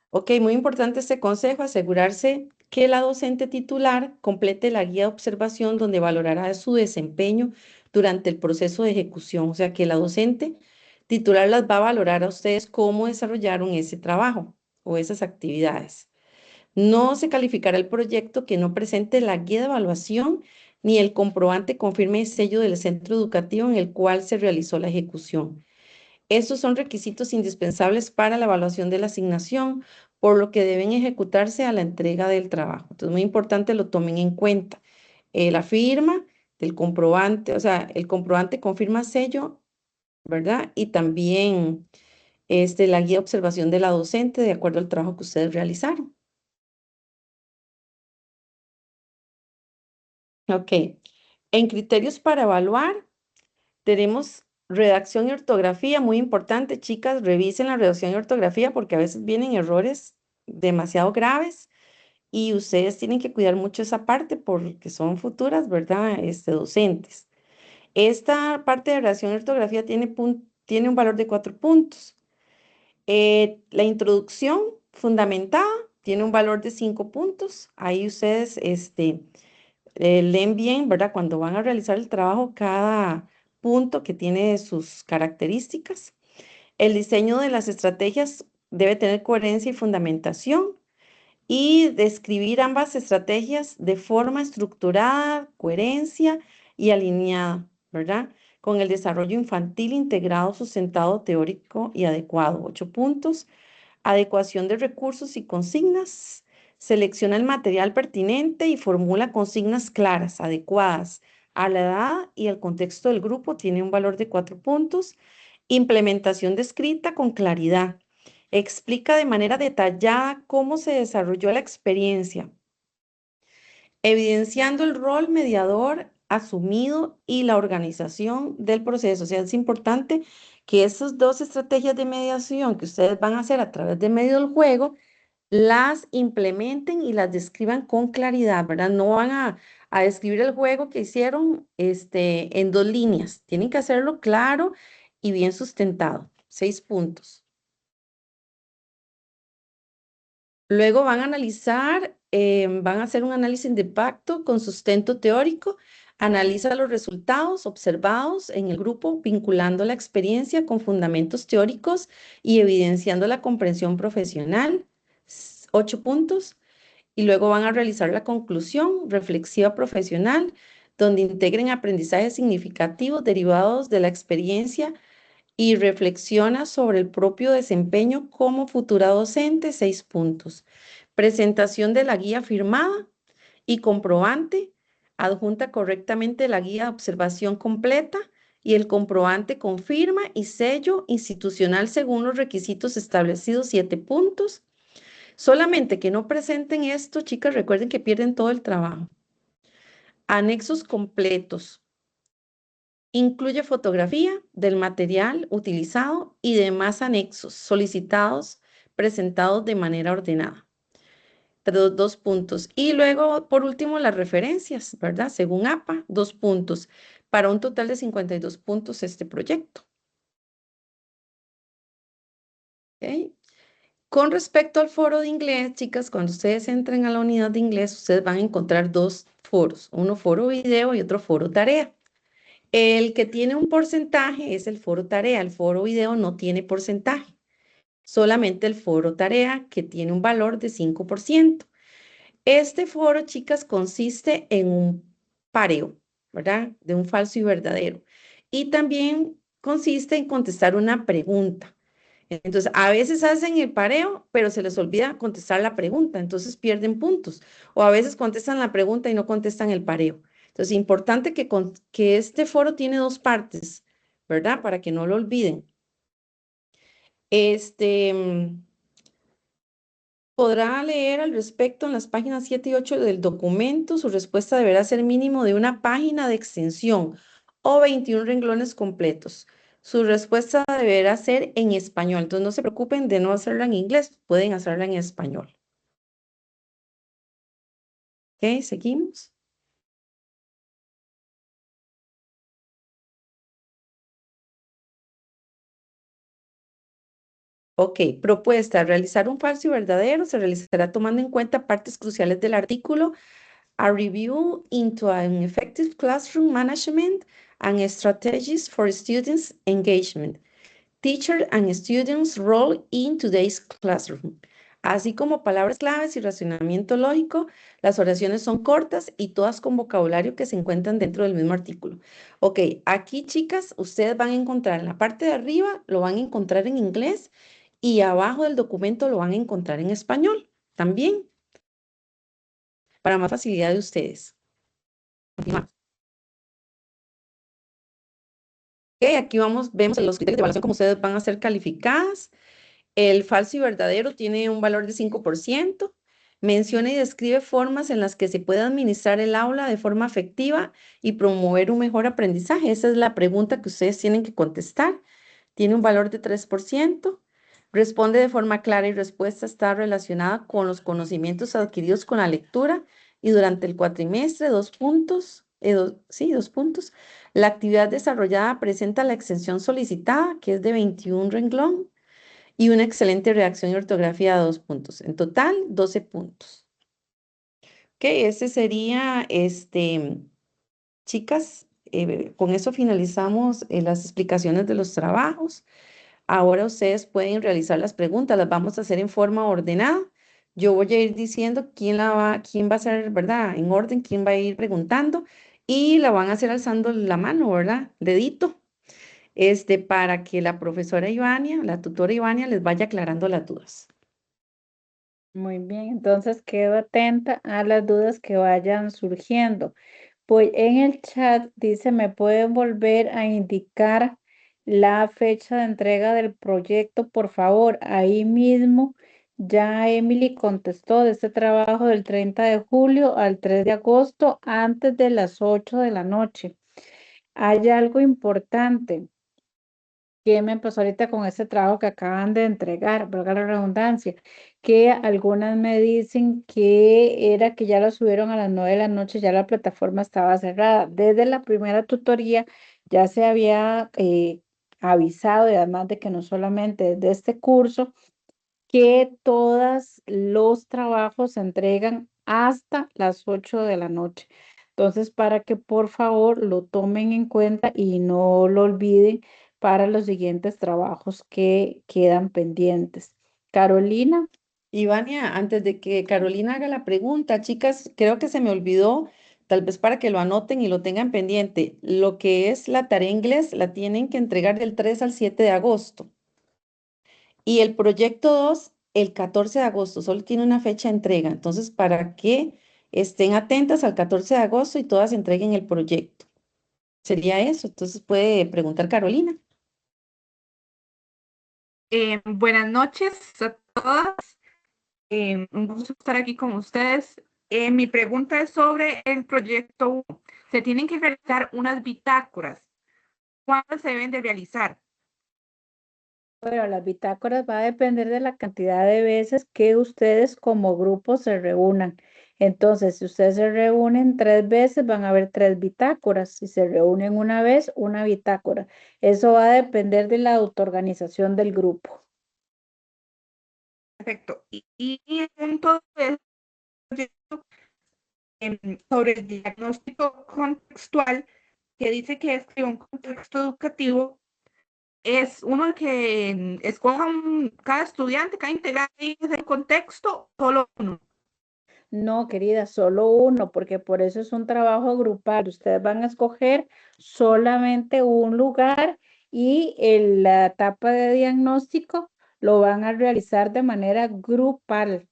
Ok, muy importante este consejo, asegurarse que la docente titular complete la guía de observación donde valorará su desempeño durante el proceso de ejecución. O sea, que la docente titular las va a valorar a ustedes cómo desarrollaron ese trabajo o esas actividades. No se calificará el proyecto que no presente la guía de evaluación ni el comprobante con firma y sello del centro educativo en el cual se realizó la ejecución. Estos son requisitos indispensables para la evaluación de la asignación, por lo que deben ejecutarse a la entrega del trabajo. Entonces, muy importante lo tomen en cuenta. La firma del comprobante, o sea, el comprobante con firma sello, ¿verdad? Y también la guía de observación de la docente de acuerdo al trabajo que ustedes realizaron. Ok. En criterios para evaluar, tenemos redacción y ortografía, muy importante, chicas, revisen la redacción y ortografía porque a veces vienen errores demasiado graves y ustedes tienen que cuidar mucho esa parte porque son futuras, ¿verdad? Docentes. Esta parte de redacción y ortografía tiene un valor de 4 puntos. La introducción fundamentada tiene un valor de 5 puntos. Ahí ustedes, leen bien, ¿verdad? Cuando van a realizar el trabajo, cada punto que tiene sus características. El diseño de las estrategias debe tener coherencia y fundamentación y describir ambas estrategias de forma estructurada, coherencia y alineada, ¿verdad? Con el desarrollo infantil integrado, sustentado, teórico y adecuado. 8 puntos. Adecuación de recursos y consignas. Selecciona el material pertinente y formula consignas claras, adecuadas a la edad y al contexto del grupo. Tiene un valor de 4 puntos. Implementación descrita con claridad. Explica de manera detallada cómo se desarrolló la experiencia, evidenciando el rol mediador asumido y la organización del proceso. O sea, es importante que esas dos estrategias de mediación que ustedes van a hacer a través de medio del juego, las implementen y las describan con claridad, ¿verdad? No van a describir el juego que hicieron en 2 líneas. Tienen que hacerlo claro y bien sustentado. 6 puntos. Luego van a analizar, van a hacer un análisis de impacto con sustento teórico, analiza los resultados observados en el grupo, vinculando la experiencia con fundamentos teóricos y evidenciando la comprensión profesional. 8 puntos. Y luego van a realizar la conclusión reflexiva profesional, donde integren aprendizajes significativos derivados de la experiencia y reflexiona sobre el propio desempeño como futura docente. 6 puntos. Presentación de la guía firmada y comprobante. Adjunta correctamente la guía de observación completa y el comprobante con firma y sello institucional según los requisitos establecidos. 7 puntos. Solamente que no presenten esto, chicas, recuerden que pierden todo el trabajo. Anexos completos. Incluye fotografía del material utilizado y demás anexos solicitados, presentados de manera ordenada. 2 puntos. Y luego, por último, las referencias, ¿verdad? Según APA, 2 puntos. Para un total de 52 puntos este proyecto. ¿Ok? Con respecto al foro de inglés, chicas, cuando ustedes entren a la unidad de inglés, ustedes van a encontrar 2 foros. Uno foro video y otro foro tarea. El que tiene un porcentaje es el foro tarea, el foro video no tiene porcentaje, solamente el foro tarea que tiene un valor de 5%. Este foro, chicas, consiste en un pareo, ¿verdad? De un falso y verdadero. Y también consiste en contestar una pregunta. Entonces, a veces hacen el pareo, pero se les olvida contestar la pregunta, entonces pierden puntos. O a veces contestan la pregunta y no contestan el pareo. Entonces, importante que este foro tiene dos partes, ¿verdad? Para que no lo olviden. Podrá leer al respecto en las páginas 7 y 8 del documento. Su respuesta deberá ser mínimo de una página de extensión o 21 renglones completos. Su respuesta deberá ser en español. Entonces no se preocupen de no hacerla en inglés, pueden hacerla en español. Ok, seguimos. Ok, propuesta. Realizar un falso y verdadero se realizará tomando en cuenta partes cruciales del artículo. A review into an effective classroom management and strategies for students' engagement. Teacher and students' role in today's classroom. Así como palabras claves y razonamiento lógico, las oraciones son cortas y todas con vocabulario que se encuentran dentro del mismo artículo. Ok, aquí chicas, ustedes van a encontrar en la parte de arriba, lo van a encontrar en inglés y abajo del documento lo van a encontrar en español también, para más facilidad de ustedes. Continuamos. Ok, aquí vemos los criterios de evaluación como ustedes van a ser calificadas. El falso y verdadero tiene un valor de 5%. Menciona y describe formas en las que se puede administrar el aula de forma efectiva y promover un mejor aprendizaje. Esa es la pregunta que ustedes tienen que contestar. Tiene un valor de 3%. Responde de forma clara y respuesta está relacionada con los conocimientos adquiridos con la lectura y durante el cuatrimestre, 2 puntos. Sí, 2 puntos. La actividad desarrollada presenta la extensión solicitada, que es de 21 renglón y una excelente reacción y ortografía a 2 puntos. En total, 12 puntos. Ok, ese sería, chicas, con eso finalizamos las explicaciones de los trabajos. Ahora ustedes pueden realizar las preguntas, las vamos a hacer en forma ordenada. Yo voy a ir diciendo quién va a ser, ¿verdad? En orden, quién va a ir preguntando y la van a hacer alzando la mano, ¿verdad? Dedito, para que la profesora Ivania, la tutora Ivania, les vaya aclarando las dudas. Muy bien, entonces quedo atenta a las dudas que vayan surgiendo. Pues en el chat dice, ¿me pueden volver a indicar la fecha de entrega del proyecto, por favor? Ahí mismo ya Emily contestó de este trabajo del 30 de julio al 3 de agosto antes de las 8 de la noche. Hay algo importante que me pasó ahorita con este trabajo que acaban de entregar, valga la redundancia, que algunas me dicen que era que ya lo subieron a las 9 de la noche, ya la plataforma estaba cerrada. Desde la primera tutoría ya se había avisado, y además de que no solamente desde este curso, que todos los trabajos se entregan hasta las 8 de la noche. Entonces, para que por favor lo tomen en cuenta y no lo olviden para los siguientes trabajos que quedan pendientes. Carolina. Ivania, antes de que Carolina haga la pregunta, chicas, creo que se me olvidó, tal vez para que lo anoten y lo tengan pendiente, lo que es la tarea inglés la tienen que entregar del 3 al 7 de agosto. Y el proyecto 2 el 14 de agosto, solo tiene una fecha de entrega. Entonces, para que estén atentas al 14 de agosto y todas entreguen el proyecto. Sería eso. Entonces, puede preguntar Carolina. Buenas noches a todas. Un gusto estar aquí con ustedes. Mi pregunta es sobre el proyecto 1. Se tienen que realizar unas bitácoras. ¿Cuándo se deben de realizar? Bueno, las bitácoras va a depender de la cantidad de veces que ustedes como grupo se reúnan. Entonces, si ustedes se reúnen 3 veces, van a haber 3 bitácoras. Si se reúnen una vez, una bitácora. Eso va a depender de la autoorganización del grupo. Perfecto. Y el punto del proyecto sobre el diagnóstico contextual, que dice que escribe un contexto educativo, es uno que escoja cada estudiante, cada integrante del contexto, solo uno. No, querida, solo uno, porque por eso es un trabajo grupal. Ustedes van a escoger solamente un lugar y en la etapa de diagnóstico lo van a realizar de manera grupal.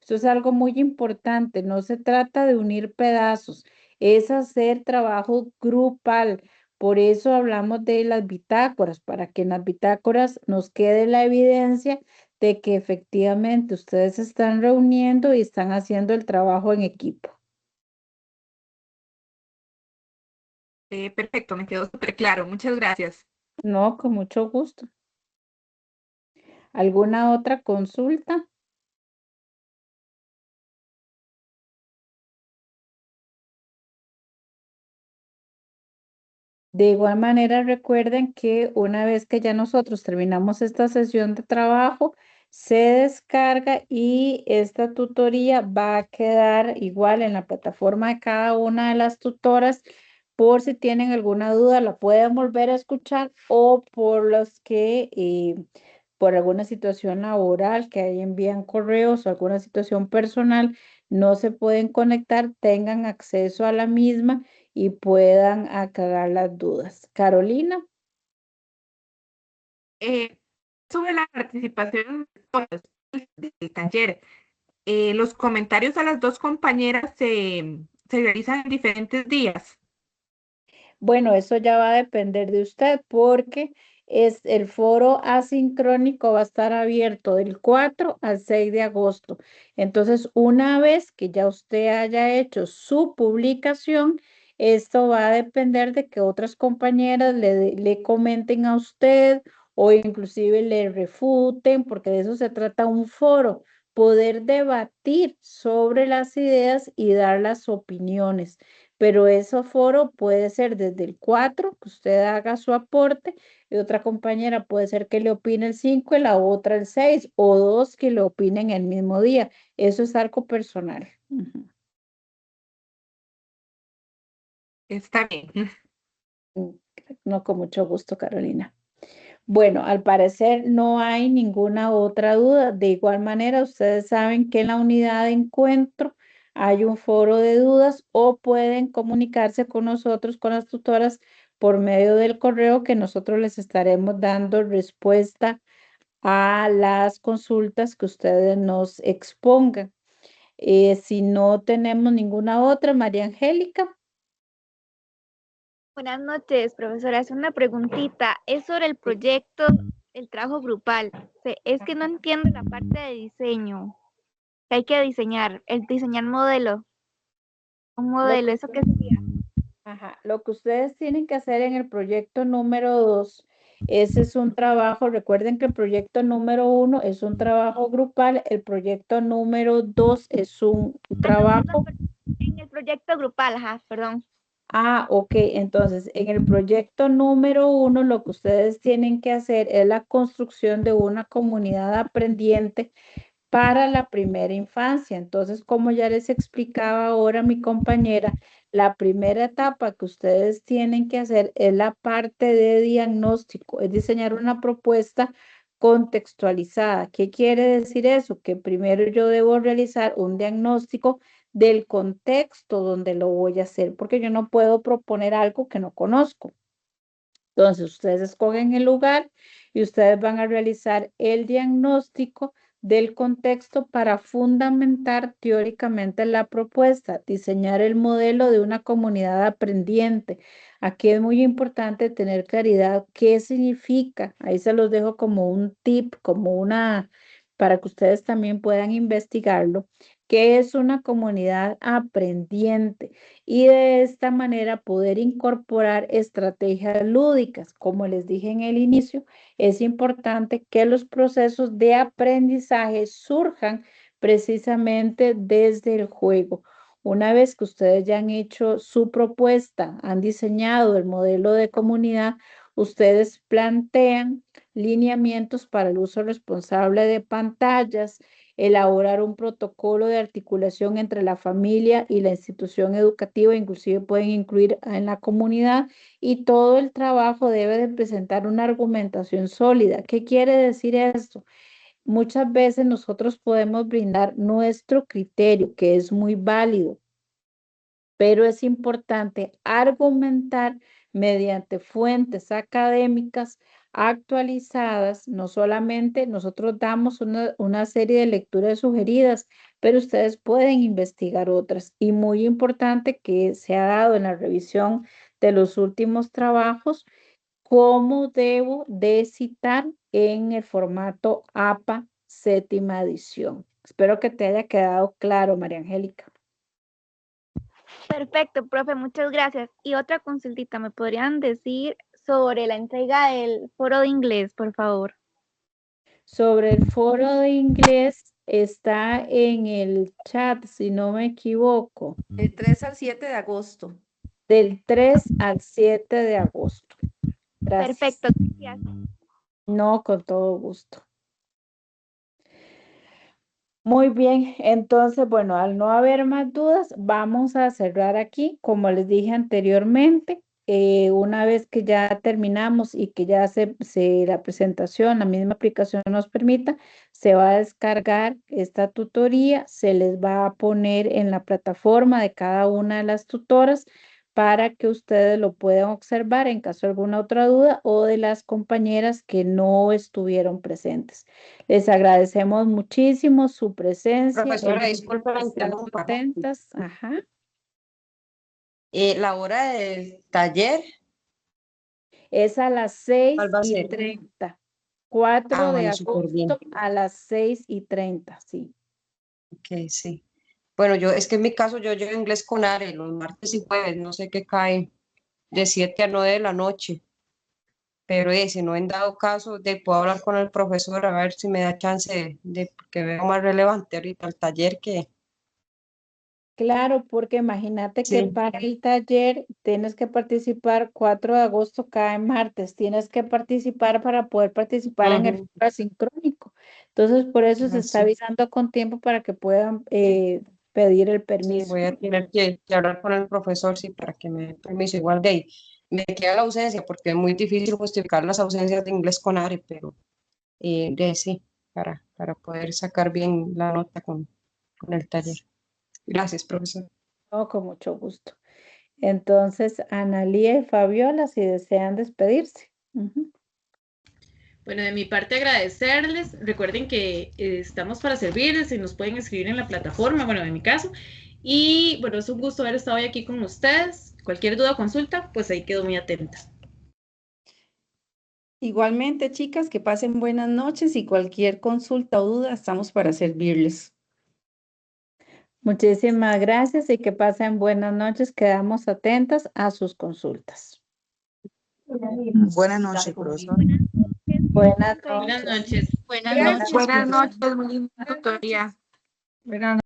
Esto es algo muy importante, no se trata de unir pedazos, es hacer trabajo grupal. Por eso hablamos de las bitácoras, para que en las bitácoras nos quede la evidencia de que efectivamente ustedes se están reuniendo y están haciendo el trabajo en equipo. Perfecto, me quedó súper claro. Muchas gracias. No, con mucho gusto. ¿Alguna otra consulta? De igual manera, recuerden que una vez que ya nosotros terminamos esta sesión de trabajo, se descarga y esta tutoría va a quedar igual en la plataforma de cada una de las tutoras. Por si tienen alguna duda, la pueden volver a escuchar o por los que por alguna situación laboral que ahí envían correos o alguna situación personal no se pueden conectar, tengan acceso a la misma y puedan aclarar las dudas. Carolina. Sobre la participación de todos del taller, los comentarios a las dos compañeras se realizan en diferentes días. Bueno, eso ya va a depender de usted porque el foro asincrónico va a estar abierto del 4 al 6 de agosto. Entonces, una vez que ya usted haya hecho su publicación, esto va a depender de que otras compañeras le comenten a usted o inclusive le refuten, porque de eso se trata un foro, poder debatir sobre las ideas y dar las opiniones. Pero ese foro puede ser desde el 4, que usted haga su aporte, y otra compañera puede ser que le opine el 5 y la otra el 6, o dos que le opinen el mismo día. Eso es algo personal. Ujú. Está bien. No, con mucho gusto, Carolina. Bueno, al parecer no hay ninguna otra duda. De igual manera, ustedes saben que en la unidad de encuentro hay un foro de dudas o pueden comunicarse con nosotros, con las tutoras, por medio del correo que nosotros les estaremos dando respuesta a las consultas que ustedes nos expongan. Si no tenemos ninguna otra, María Angélica. Buenas noches, profesora. Es una preguntita. Es sobre el proyecto, el trabajo grupal. Es que no entiendo la parte de diseño. Que hay que diseñar, el diseñar modelo. Un modelo, ¿eso qué sería? Ajá, lo que ustedes tienen que hacer en el proyecto número 2, ese es un trabajo, recuerden que el proyecto número 1 es un trabajo grupal, el proyecto número 2 es un trabajo. En el proyecto grupal, ajá, perdón. Ok, entonces en el proyecto número 1 lo que ustedes tienen que hacer es la construcción de una comunidad aprendiente para la primera infancia. Entonces, como ya les explicaba ahora mi compañera, la primera etapa que ustedes tienen que hacer es la parte de diagnóstico, es diseñar una propuesta contextualizada. ¿Qué quiere decir eso? Que primero yo debo realizar un diagnóstico del contexto donde lo voy a hacer, porque yo no puedo proponer algo que no conozco. Entonces, ustedes escogen el lugar y ustedes van a realizar el diagnóstico del contexto para fundamentar teóricamente la propuesta, diseñar el modelo de una comunidad aprendiente. Aquí es muy importante tener claridad qué significa. Ahí se los dejo como un tip, para que ustedes también puedan investigarlo. ¿Qué es una comunidad aprendiente? Y de esta manera poder incorporar estrategias lúdicas. Como les dije en el inicio, es importante que los procesos de aprendizaje surjan precisamente desde el juego. Una vez que ustedes ya han hecho su propuesta, han diseñado el modelo de comunidad, ustedes plantean lineamientos para el uso responsable de pantallas, elaborar un protocolo de articulación entre la familia y la institución educativa, inclusive pueden incluir en la comunidad, y todo el trabajo debe de presentar una argumentación sólida. ¿Qué quiere decir esto? Muchas veces nosotros podemos brindar nuestro criterio, que es muy válido, pero es importante argumentar mediante fuentes académicas actualizadas. No solamente nosotros damos una serie de lecturas sugeridas, pero ustedes pueden investigar otras. Y muy importante que se ha dado en la revisión de los últimos trabajos, cómo debo de citar en el formato APA séptima edición. Espero que te haya quedado claro, María Angélica. Perfecto, profe, muchas gracias. Y otra consultita, ¿me podrían decir sobre la entrega del foro de inglés, por favor? Sobre el foro de inglés está en el chat, si no me equivoco, Del 3 al 7 de agosto. del 3 al 7 de agosto. Gracias. Perfecto, gracias. No, con todo gusto. Muy bien, entonces, bueno, al no haber más dudas, vamos a cerrar aquí. Como les dije anteriormente, una vez que ya terminamos y que ya la presentación, la misma aplicación nos permita, se va a descargar esta tutoría, se les va a poner en la plataforma de cada una de las tutoras para que ustedes lo puedan observar en caso de alguna otra duda o de las compañeras que no estuvieron presentes. Les agradecemos muchísimo su presencia. Profesora, disculpe la interrumpa. Atentas. Ajá. La hora del taller, Es a las ¿cuál va a ser? 6:30. 4 de bueno, súper bien. agosto a las 6:30, sí. Ok, sí. Bueno, es que en mi caso yo llevo inglés con Are los martes y jueves, no sé qué cae, de 7 a 9 de la noche. Pero si no en dado caso, puedo hablar con el profesor a ver si me da chance porque veo más relevante ahorita el taller que... Claro, porque imagínate que Sí. para el taller tienes que participar 4 de agosto cada martes, tienes que participar para poder participar en el Ujú. foro asincrónico. Entonces, por eso se está Sí. avisando con tiempo para que puedan pedir el Sí, permiso. voy a tener que hablar con el profesor, sí, para que me dé permiso. Igual de ahí, me queda la ausencia, porque es muy difícil justificar las ausencias de inglés con Are, pero sí, para poder sacar bien la nota con el taller. Gracias, profesor. No, con mucho gusto. Entonces, Analía y Fabiola, si desean despedirse. Ujú. Bueno, de mi parte agradecerles. Recuerden que estamos para servirles y nos pueden escribir en la plataforma, bueno, en mi caso. Y bueno, es un gusto haber estado hoy aquí con ustedes. Cualquier duda o consulta, pues ahí quedo muy atenta. Igualmente, chicas, que pasen buenas noches y cualquier consulta o duda, estamos para servirles. Muchísimas gracias y que pasen buenas noches. Quedamos atentas a sus consultas. Buenas noches, profesor. Buenas Buenas noches. noches. Buenas noches. Buenas noches, muy linda tutoría. Buenas